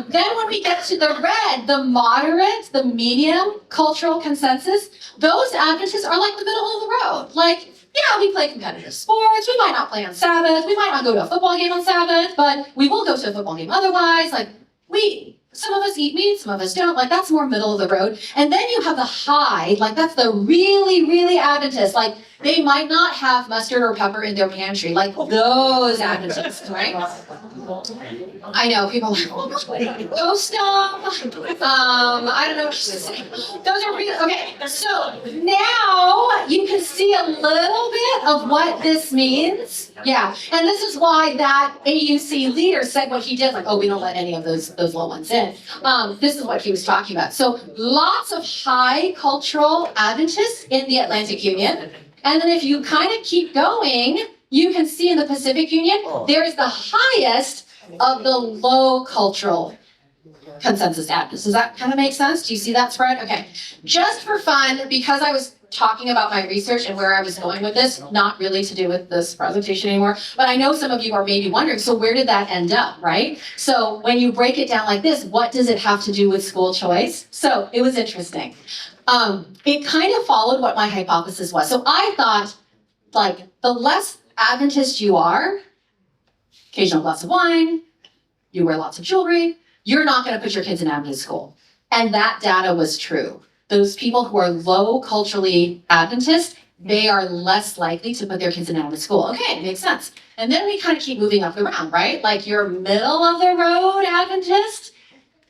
Then when we get to the red, the moderate, the medium cultural consensus, those Adventists are like the middle of the road. Like, yeah, we play competitive sports. We might not play on Sabbath. We might not go to a football game on Sabbath, but we will go to a football game otherwise. Like, some of us eat meat, some of us don't. Like, that's more middle of the road. And then you have the high, like that's the really, really Adventist. Like, they might not have mustard or pepper in their pantry, like those Adventists, right? I know, people are like, oh, stop. I don't know what to say. Those are really, okay, so now you can see a little bit of what this means. Yeah, and this is why that AUC leader said what he did, like, oh, we don't let any of those low ones in. This is what he was talking about. So lots of high cultural Adventists in the Atlantic Union. And then if you kind of keep going, you can see in the Pacific Union, there's the highest of the low cultural consensus Adventists. Does that kind of make sense? Do you see that spread? Okay. Just for fun, because I was talking about my research and where I was going with this, not really to do with this presentation anymore, but I know some of you are maybe wondering, so where did that end up, right? So when you break it down like this, what does it have to do with school choice? So it was interesting. It kind of followed what my hypothesis was. So I thought, like, the less Adventist you are, occasional glass of wine, you wear lots of jewelry, you're not going to put your kids in Adventist school. And that data was true. Those people who are low culturally Adventist, they are less likely to put their kids in Adventist school. Okay, it makes sense. And then we kind of keep moving up the round, right? Like your middle of the road Adventist,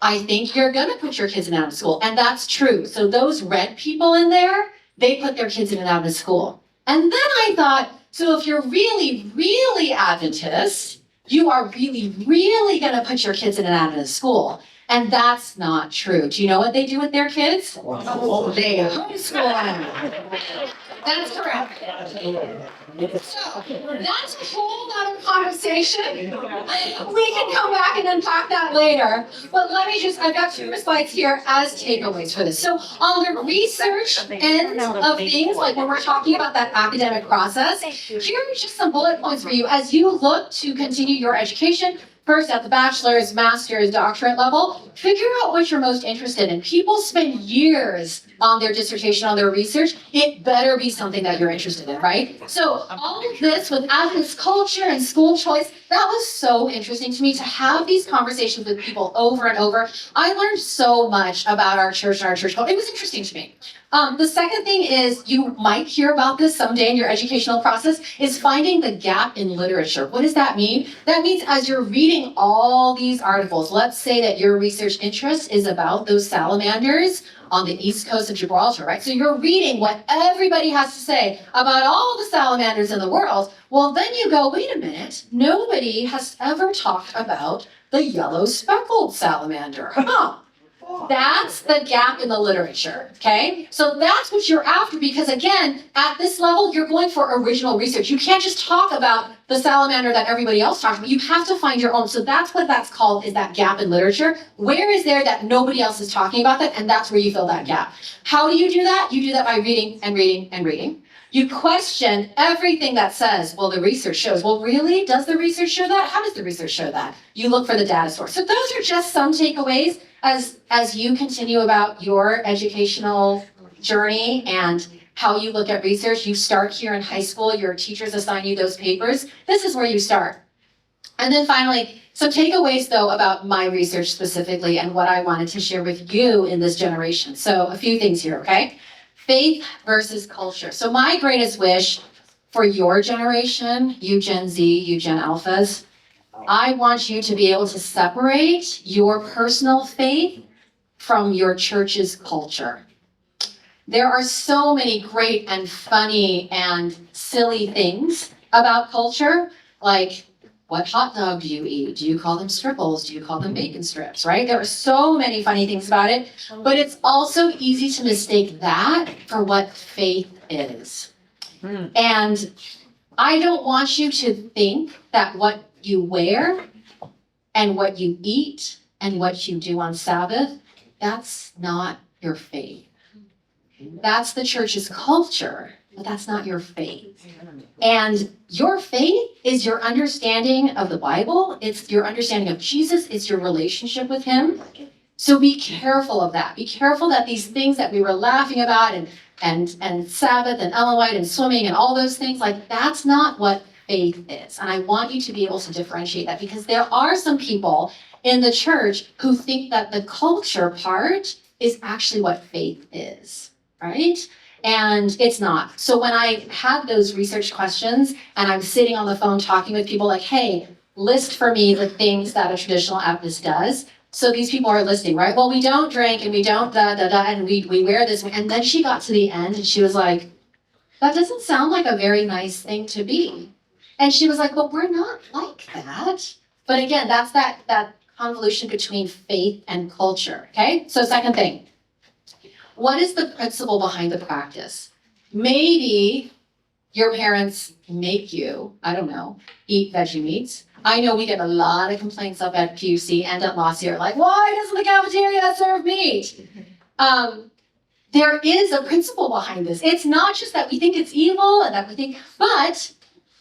I think you're going to put your kids in Adventist school. And that's true. So those red people in there, they put their kids in an Adventist school. And then I thought, so if you're really, really Adventist, you are really, really going to put your kids in an Adventist school. And that's not true. Do you know what they do with their kids? They homeschool them. That's correct. So that's a whole other conversation. We can come back and unpack that later. But let me I've got 2 slides here as takeaways for this. So on the research end of things, like when we're talking about that academic process, here are just some bullet points for you as you look to continue your education. First, at the bachelor's, master's, doctorate level, figure out what you're most interested in. People spend years on their dissertation, on their research. It better be something that you're interested in, right? So all of this with Adventist culture and school choice, that was so interesting to me to have these conversations with people over and over. I learned so much about our church and our church culture. It was interesting to me. The second thing is, you might hear about this someday in your educational process, is finding the gap in literature. What does that mean? That means as you're reading all these articles, let's say that your research interest is about those salamanders on the east coast of Gibraltar, right? So you're reading what everybody has to say about all the salamanders in the world. Well, then you go, wait a minute, nobody has ever talked about the yellow speckled salamander. Huh. That's the gap in the literature, okay? So that's what you're after because, again, at this level, you're going for original research. You can't just talk about the salamander that everybody else talks about. You have to find your own. So that's what that's called, is that gap in literature. Where is there that nobody else is talking about that? And that's where you fill that gap. How do you do that? You do that by reading and reading and reading. You question everything that says, well, the research shows. Well, really? Does the research show that? How does the research show that? You look for the data source. So those are just some takeaways as you continue about your educational journey and how you look at research. You start here in high school. Your teachers assign you those papers. This is where you start. And then finally, some takeaways, though, about my research specifically and what I wanted to share with you in this generation. So a few things here, okay? Faith versus culture. So my greatest wish for your generation, you Gen Z, you Gen Alphas, I want you to be able to separate your personal faith from your church's culture. There are so many great and funny and silly things about culture, like what hot dog do you eat? Do you call them stripples? Do you call them bacon strips, right? There are so many funny things about it, but it's also easy to mistake that for what faith is. And I don't want you to think that what you wear and what you eat and what you do on Sabbath, that's not your faith. That's the church's culture, but that's not your faith. And your faith is your understanding of the Bible. It's your understanding of Jesus. It's your relationship with him. So be careful of that. Be careful that these things that we were laughing about and Sabbath and Ellen White and swimming and all those things, like that's not what faith is. And I want you to be able to differentiate that because there are some people in the church who think that the culture part is actually what faith is, right? And it's not. So when I had those research questions and I'm sitting on the phone talking with people like, hey, list for me the things that a traditional Adventist does. So these people are listing, right? Well, we don't drink and we don't and we wear this. And then she got to the end and she was like, that doesn't sound like a very nice thing to be. And she was like, well, we're not like that. But again, that's that convolution between faith and culture, okay? So second thing, what is the principle behind the practice? Maybe your parents make you, I don't know, eat veggie meats. I know we get a lot of complaints up at PUC and at Mossy, like, why doesn't the cafeteria serve meat? There is a principle behind this. It's not just that we think it's evil and that we think, but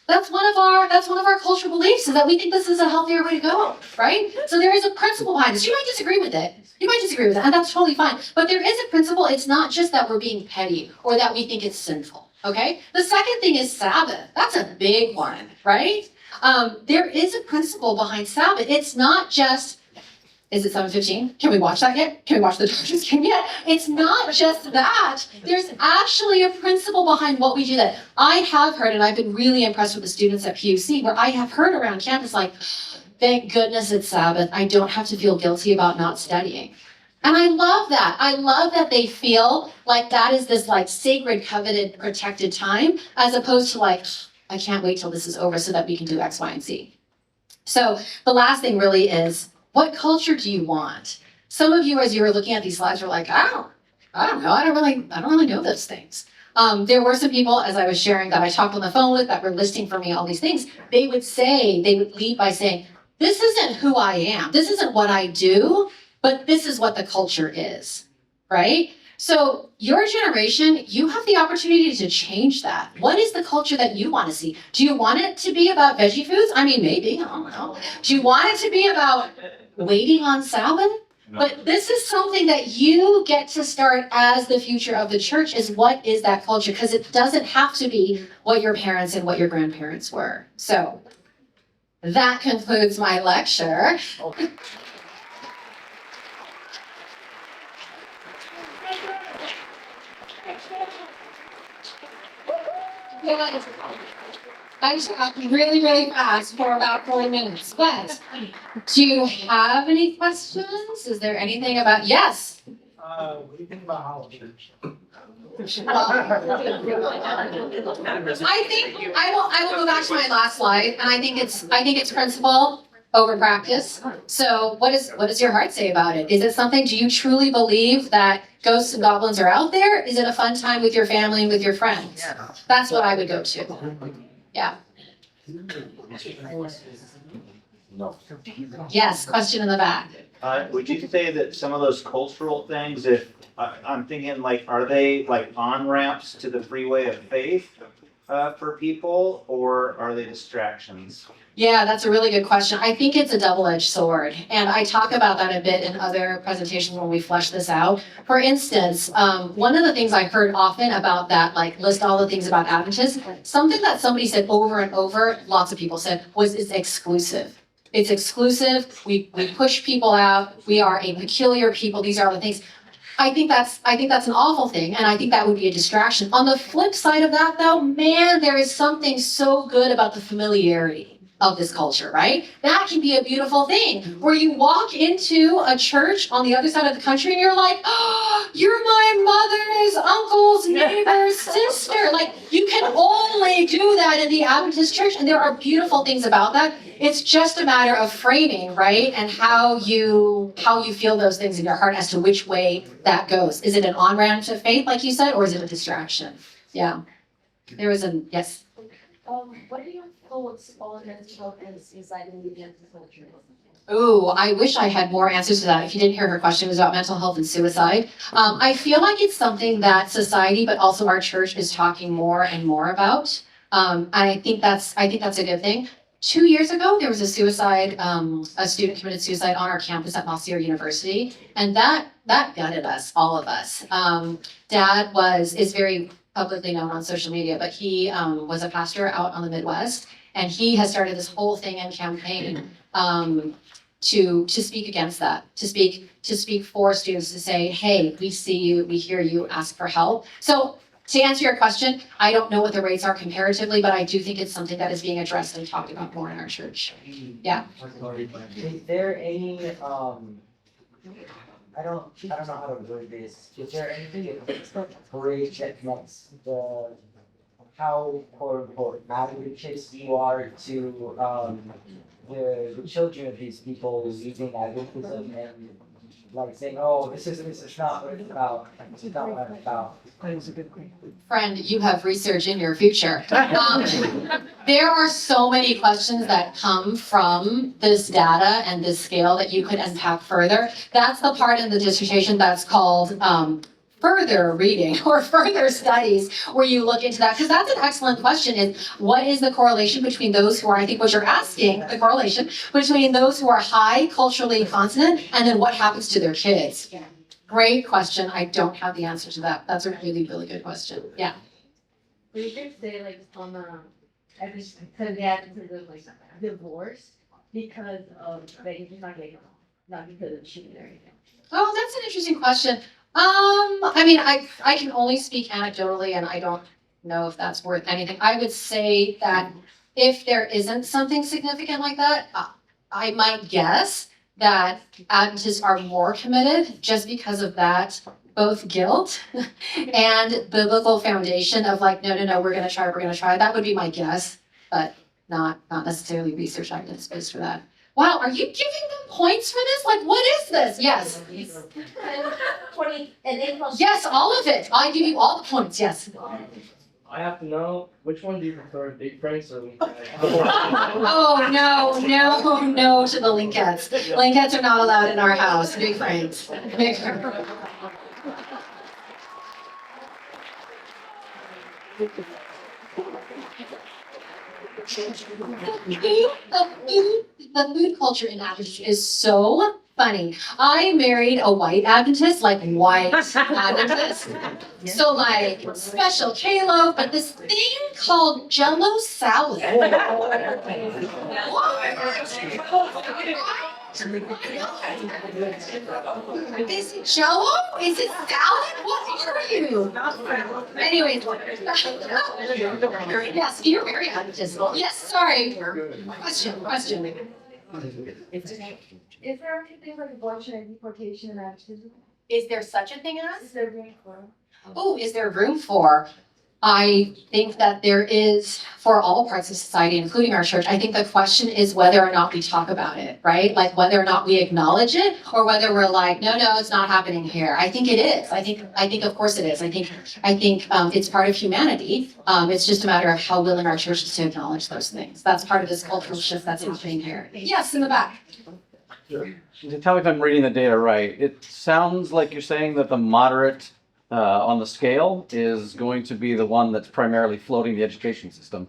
that's one of our cultural beliefs, is that we think this is a healthier way to go, right? So there is a principle behind this. You might disagree with it. And that's totally fine. But there is a principle. It's not just that we're being petty or that we think it's sinful, okay? The second thing is Sabbath. That's a big one, right? There is a principle behind Sabbath. It's not just, is it 7:15? Can we watch that yet? Can we watch the Dodgers game yet? It's not just that. There's actually a principle behind what we do that I have heard, and I've been really impressed with the students at PUC, where I have heard around campus, like, thank goodness it's Sabbath. I don't have to feel guilty about not studying. And I love that. I love that they feel like that is this like sacred, coveted, protected time, as opposed to like, I can't wait till this is over so that we can do X, Y, and Z. So the last thing really is, what culture do you want? Some of you, as you were looking at these slides, were like, I don't know. I don't really know those things. There were some people, as I was sharing, that I talked on the phone with, that were listing for me all these things. They would lead by saying, this isn't who I am. This isn't what I do, but this is what the culture is, right? So your generation, you have the opportunity to change that. What is the culture that you want to see? Do you want it to be about veggie foods? I mean, maybe, I don't know. Do you want it to be about waiting on Sabbath? But this is something that you get to start as the future of the church, is what is that culture? Because it doesn't have to be what your parents and what your grandparents were. So that concludes my lecture. I just talked really, really fast for about 40 minutes. But do you have any questions? Is there anything about, yes? What do you think about holidays? I think I will go back to my last slide, and I think it's principle over practice. So what is your heart say about it? Is it something, do you truly believe that ghosts and goblins are out there? Is it a fun time with your family and with your friends? That's what I would go to. Yeah. No. Yes, question in the back. Would you say that some of those cultural things, if I'm thinking like, are they like on ramps to the freeway of faith for people, or are they distractions? Yeah, that's a really good question. I think it's a double-edged sword, and I talk about that a bit in other presentations when we flesh this out. For instance, one of the things I heard often about that, like list all the things about Adventists, something that somebody said over and over, lots of people said, was it's exclusive. It's exclusive. We push people out. We are a peculiar people. These are the things. I think that's an awful thing, and I think that would be a distraction. On the flip side of that, though, man, there is something so good about the familiarity of this culture, right? That can be a beautiful thing, where you walk into a church on the other side of the country and you're like, oh, you're my mother's uncle's neighbor's sister. Like, you can only do that in the Adventist church, and there are beautiful things about that. It's just a matter of framing, right? And how you feel those things in your heart as to which way that goes. Is it an on-ramp to faith, like you said, or is it a distraction? Yeah. There was a, yes? What are your thoughts on mental health and suicide in the Adventist culture? Ooh, I wish I had more answers to that. If you didn't hear her question, it was about mental health and suicide. I feel like it's something that society, but also our church, is talking more and more about. And I think that's a good thing. 2 years ago, there was a student committed suicide on our campus at Sacramento University, and that gutted us, all of us. Dad is very publicly known on social media, but he was a pastor out on the Midwest, and he has started this whole thing and campaign to speak against that, to speak for students, to say, hey, we see you, we hear you, ask for help. So to answer your question, I don't know what the rates are comparatively, but I do think it's something that is being addressed and talked about more in our church. Yeah. Is there any I don't know how to word this. Is there anything great that makes how quote unquote advocates you are to the children of these people using Adventism and like saying, oh, this is not what it's about. This is not what it's about. Friend, you have research in your future. There are so many questions that come from this data and this scale that you could unpack further. That's the part in the dissertation that's called further reading or further studies where you look into that, because that's an excellent question, is what is the correlation between those who are, I think what you're asking, the correlation between those who are high culturally consonant and then what happens to their kids? Great question. I don't have the answer to that. That's a really, really good question. Yeah. We did say like every because they had to like divorce because of like not getting along, not because of cheating or anything. Oh, that's an interesting question. I mean, I can only speak anecdotally, and I don't know if that's worth anything. I would say that if there isn't something significant like that, I might guess that Adventists are more committed just because of that, both guilt and biblical foundation of like, no, we're gonna try. That would be my guess, but not necessarily research evidence based for that. Wow, are you giving them points for this? Like, what is this? Yes. 20 and then plus. Yes, all of it. I give you all the points. Yes. I have to know, which one do you prefer, Big Franks or Oh, no to the Leukert. Leukert are not allowed in our house. Big friends. Big friends. The food culture in Adventist is so funny. I married a white Adventist, like white Adventist. So like special K-loaf, but this thing called Jello salad. Is it Jello? Is it salad? What are you? Anyways, yes, you're very Adventist. Yes, sorry. Question. Is there anything like abortion and deportation and baptism? Is there such a thing as? Is there room for? Oh, is there room for? I think that there is for all parts of society, including our church. I think the question is whether or not we talk about it, right? Like whether or not we acknowledge it, or whether we're like, no, it's not happening here. I think it is. I think of course it is. I think it's part of humanity. It's just a matter of how willing our church is to acknowledge those things. That's part of this cultural shift that's happening here. Yes, in the back. Tell me if I'm reading the data right. It sounds like you're saying that the moderate on the scale is going to be the one that's primarily floating the education system,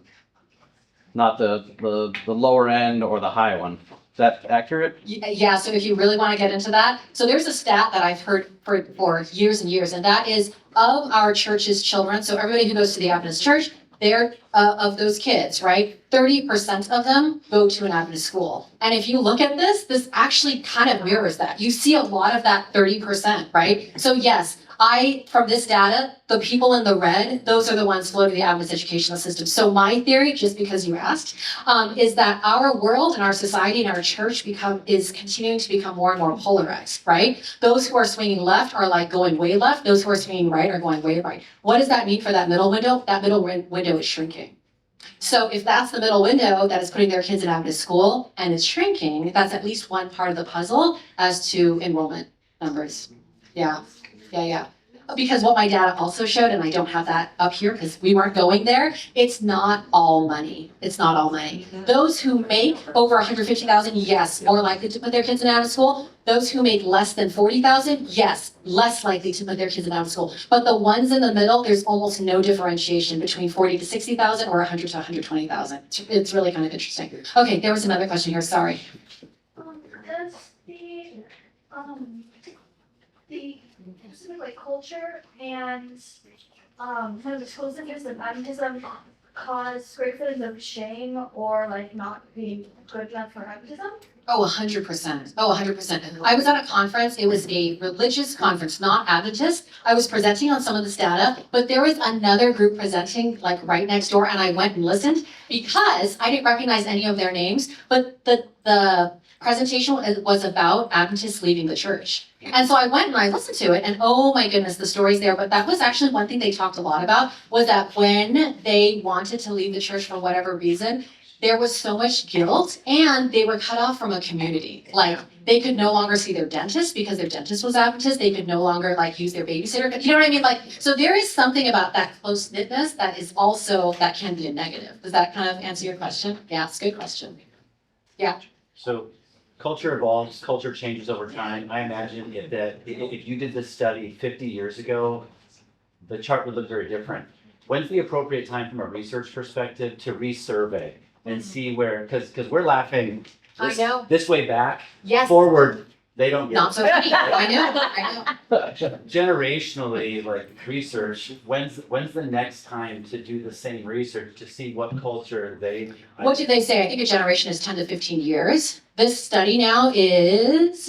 not the lower end or the high one. Is that accurate? Yeah, so if you really want to get into that, so there's a stat that I've heard for years and years, and that is of our church's children, so everybody who goes to the Adventist church, they're of those kids, right? 30% of them go to an Adventist school. And if you look at this actually kind of mirrors that. You see a lot of that 30%, right? So yes, from this data, the people in the red, those are the ones floating the Adventist educational system. So my theory, just because you asked, is that our world and our society and our church is continuing to become more and more polarized, right? Those who are swinging left are like going way left. Those who are swinging right are going way right. What does that mean for that middle window? That middle window is shrinking. So if that's the middle window that is putting their kids in Adventist school and is shrinking, that's at least one part of the puzzle as to enrollment numbers. Yeah. Because what my data also showed, and I don't have that up here because we weren't going there, it's not all money. Those who make over 150,000, yes, more likely to put their kids in Adventist school. Those who make less than 40,000, yes, less likely to put their kids in Adventist school. But the ones in the middle, there's almost no differentiation between 40 to 60,000 or 100 to 120,000. It's really kind of interesting. Okay, there was another question here, sorry. Does the like culture and kind of exclusiveness of Adventism cause great feelings of shame or like not being good enough for Adventism? Oh, 100%. Oh, 100%. I was at a conference. It was a religious conference, not Adventist. I was presenting on some of this data, but there was another group presenting like right next door, and I went and listened because I didn't recognize any of their names, but the presentation was about Adventists leaving the church. And so I went and I listened to it, and oh my goodness, the stories there. But that was actually one thing they talked a lot about, was that when they wanted to leave the church for whatever reason, there was so much guilt and they were cut off from a community. Like they could no longer see their dentist because their dentist was Adventist. They could no longer like use their babysitter. You know what I mean? Like, so there is something about that close knitness that is also, that can be a negative. Does that kind of answer your question? Yeah, it's a good question. Yeah. So culture evolves, culture changes over time. I imagine if you did this study 50 years ago, the chart would look very different. When's the appropriate time from a research perspective to resurvey and see where, because we're laughing I know. this way back, Yes. forward, they don't get Not it. so funny. I know. Generationally, like research, when's the next time to do the same research to see what culture they? What did they say? I think a generation is 10 to 15 years. This study now is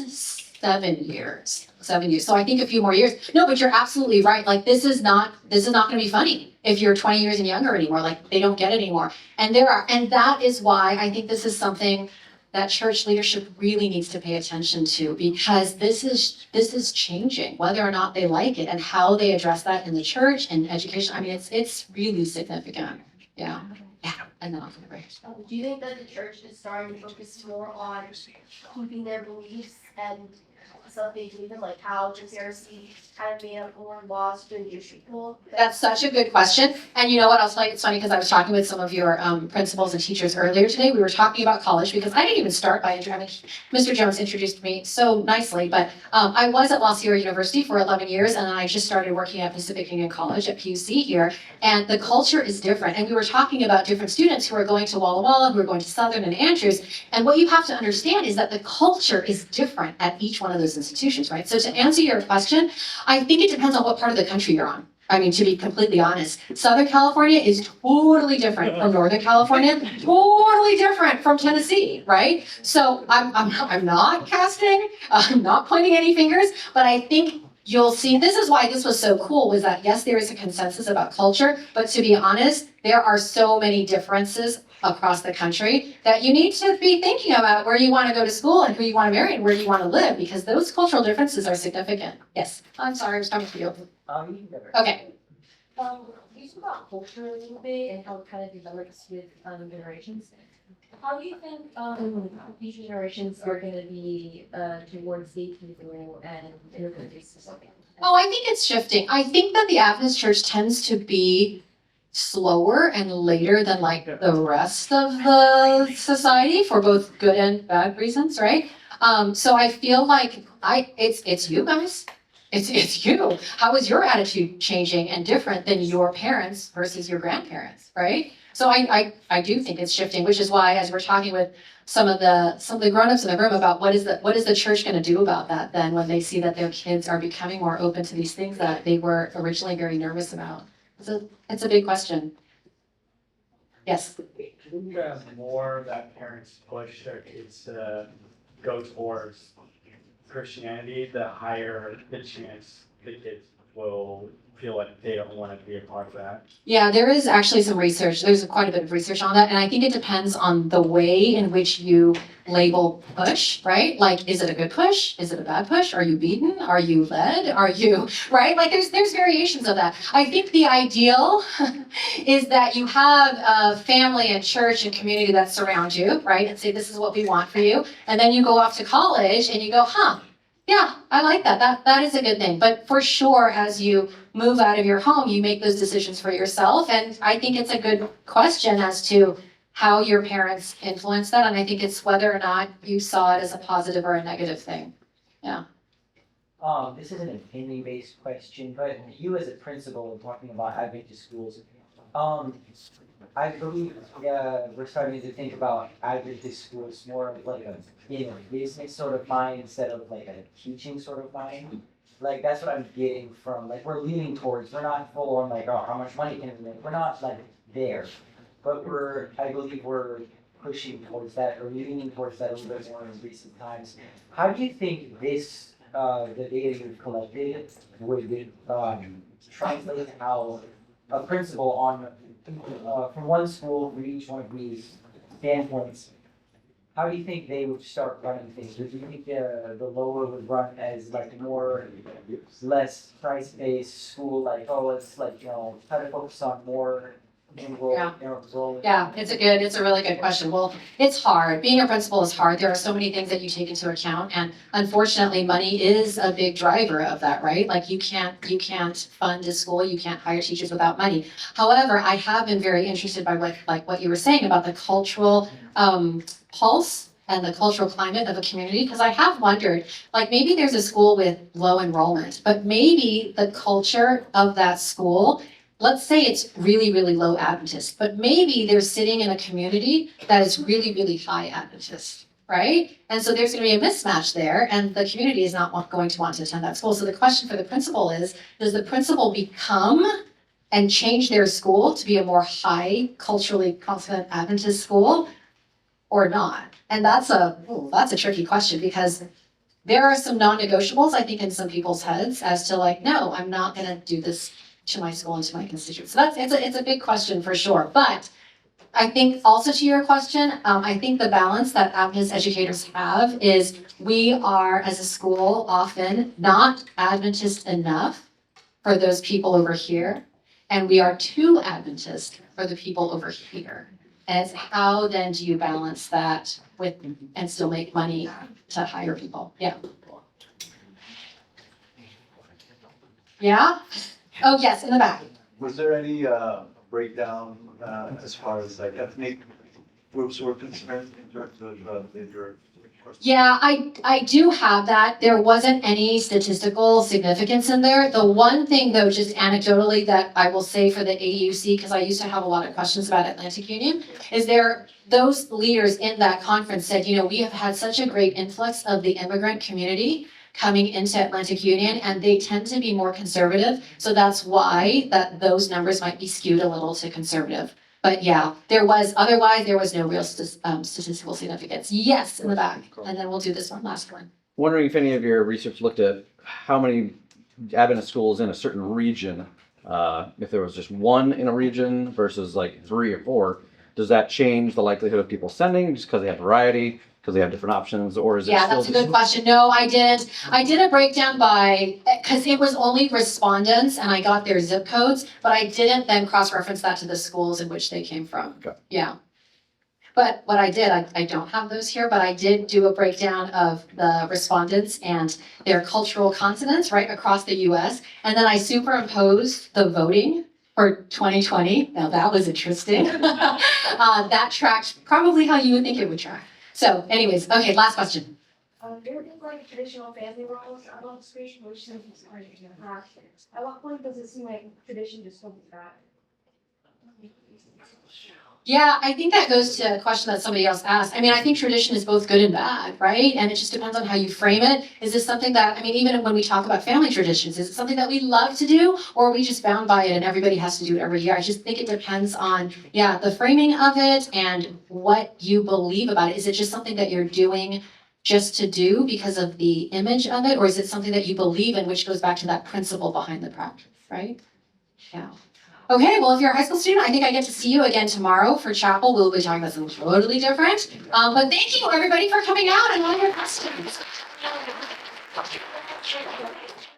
7 years. 7 years. So I think a few more years. No, but you're absolutely right. Like this is not going to be funny if you're 20 years and younger anymore. Like they don't get it anymore. And that is why I think this is something that church leadership really needs to pay attention to, because this is changing, whether or not they like it, and how they address that in the church and education. I mean, it's really significant. Yeah. Yeah. And then I'll take a break. Do you think that the church is starting to focus more on keeping their beliefs and stuff they believe in, like how the Pharisee kind of made up more laws for the Jewish people? That's such a good question. And you know what? I'll tell you, it's funny because I was talking with some of your principals and teachers earlier today. We were talking about college because I didn't even start by Mr. Jones introduced me so nicely, but I was at La Sierra University for 11 years and then I just started working at Pacific Union College at PUC here. And the culture is different. And we were talking about different students who are going to Walla Walla, who are going to Southern and Andrews. And what you have to understand is that the culture is different at each one of those institutions, right? So to answer your question, I think it depends on what part of the country you're on. I mean, to be completely honest, Southern California is totally different from Northern California, totally different from Tennessee, right? So I'm not casting, I'm not pointing any fingers, but I think you'll see, this is why this was so cool, was that yes, there is a consensus about culture, but to be honest, there are so many differences across the country that you need to be thinking about where you want to go to school and who you want to marry and where you want to live, because those cultural differences are significant. Yes, I'm sorry, I was coming to you. Okay. You talk about culture a little bit and how it kind of develops with generations. How do you think future generations are going to be towards gay people and immigrants? Oh, I think it's shifting. I think that the Adventist church tends to be slower and later than like the rest of the society for both good and bad reasons, right? So I feel like it's you guys. It's you. How is your attitude changing and different than your parents versus your grandparents, right? So I do think it's shifting, which is why as we're talking with some of the grown-ups in the room about what is the church going to do about that then when they see that their kids are becoming more open to these things that they were originally very nervous about. So it's a big question. Yes. The more that parents push their kids to go towards Christianity, the higher the chance the kids will feel like they don't want to be a part of that. Yeah, there is actually some research. There's quite a bit of research on that. And I think it depends on the way in which you label push, right? Like, is it a good push? Is it a bad push? Are you beaten? Are you led? Are you, right? Like there's variations of that. I think the ideal is that you have a family and church and community that surround you, right? And say, this is what we want for you. And then you go off to college and you go, yeah, I like that. That is a good thing. But for sure, as you move out of your home, you make those decisions for yourself. And I think it's a good question as to how your parents influence that. And I think it's whether or not you saw it as a positive or a negative thing. Yeah. This is an opinion-based question, but you as a principal talking about Adventist schools, I believe we're starting to think about Adventist schools more of like a business sort of mind instead of like a teaching sort of mind. Like that's what I'm getting from, like we're leaning towards, we're not full on like, oh, how much money can we make? We're not like there, but I believe we're pushing towards that or leaning towards that a little bit more in recent times. How do you think this, the data you've collected would translate how a principal on from one school for each one of these standpoints, how do you think they would start running things? Do you think the lower would run as like less price-based school, like, oh, let's like, try to focus on more Yeah, it's a really good question. Well, it's hard. Being a principal is hard. There are so many things that you take into account, and unfortunately, money is a big driver of that, right? Like you can't fund a school, you can't hire teachers without money. However, I have been very interested by what you were saying about the cultural pulse and the cultural climate of a community, because I have wondered, like maybe there's a school with low enrollment, but maybe the culture of that school, let's say it's really, really low Adventist, but maybe they're sitting in a community that is really, really high Adventist, right? And so there's going to be a mismatch there, and the community is not going to want to attend that school. So the question for the principal is, does the principal become and change their school to be a more high culturally confident Adventist school or not? And that's a tricky question, because there are some non-negotiables, I think, in some people's heads as to like, no, I'm not going to do this to my school and to my constituents. So it's a big question for sure. But I think also to your question, I think the balance that Adventist educators have is we are, as a school, often not Adventist enough for those people over here, and we are too Adventist for the people over here. And it's how then do you balance that with and still make money to hire people? Yeah. Yeah? Oh, yes, in the back. Was there any breakdown as far as like ethnic groups were concerned in terms of your course? Yeah, I do have that. There wasn't any statistical significance in there. The one thing though, just anecdotally, that I will say for the AUC, because I used to have a lot of questions about Atlantic Union, is those leaders in that conference said, we have had such a great influx of the immigrant community coming into Atlantic Union, and they tend to be more conservative. So that's why those numbers might be skewed a little to conservative. But yeah, otherwise there was no real statistical significance. Yes, in the back. And then we'll do this last one. Wondering if any of your research looked at how many Adventist schools in a certain region, if there was just one in a region versus like 3 or 4, does that change the likelihood of people sending just because they have variety? Because they have different options, or is it Yeah, still that's a good question. No, I didn't. I did a breakdown because it was only respondents and I got their zip codes, but I didn't then cross-reference that to the schools in which they came from. Okay. Yeah. But what I did, I don't have those here, but I did do a breakdown of the respondents and their cultural consonants right across the US. And then I superimposed the voting for 2020. Now that was interesting. That tracked probably how you would think it would track. So anyways, okay, last question. There are things like traditional family roles on the screen, which seems in the past. At what point does it seem like tradition just comes back? Yeah, I think that goes to a question that somebody else asked. I mean, I think tradition is both good and bad, right? And it just depends on how you frame it. Is this something that, even when we talk about family traditions, is it something that we love to do, or are we just bound by it and everybody has to do it every year? I just think it depends on, the framing of it and what you believe about it. Is it just something that you're doing just to do because of the image of it, or is it something that you believe in, which goes back to that principle behind the practice, right? Yeah. Okay, well, if you're a high school student, I think I get to see you again tomorrow for chapel. We'll be talking about something totally different. But thank you, everybody, for coming out and all your questions.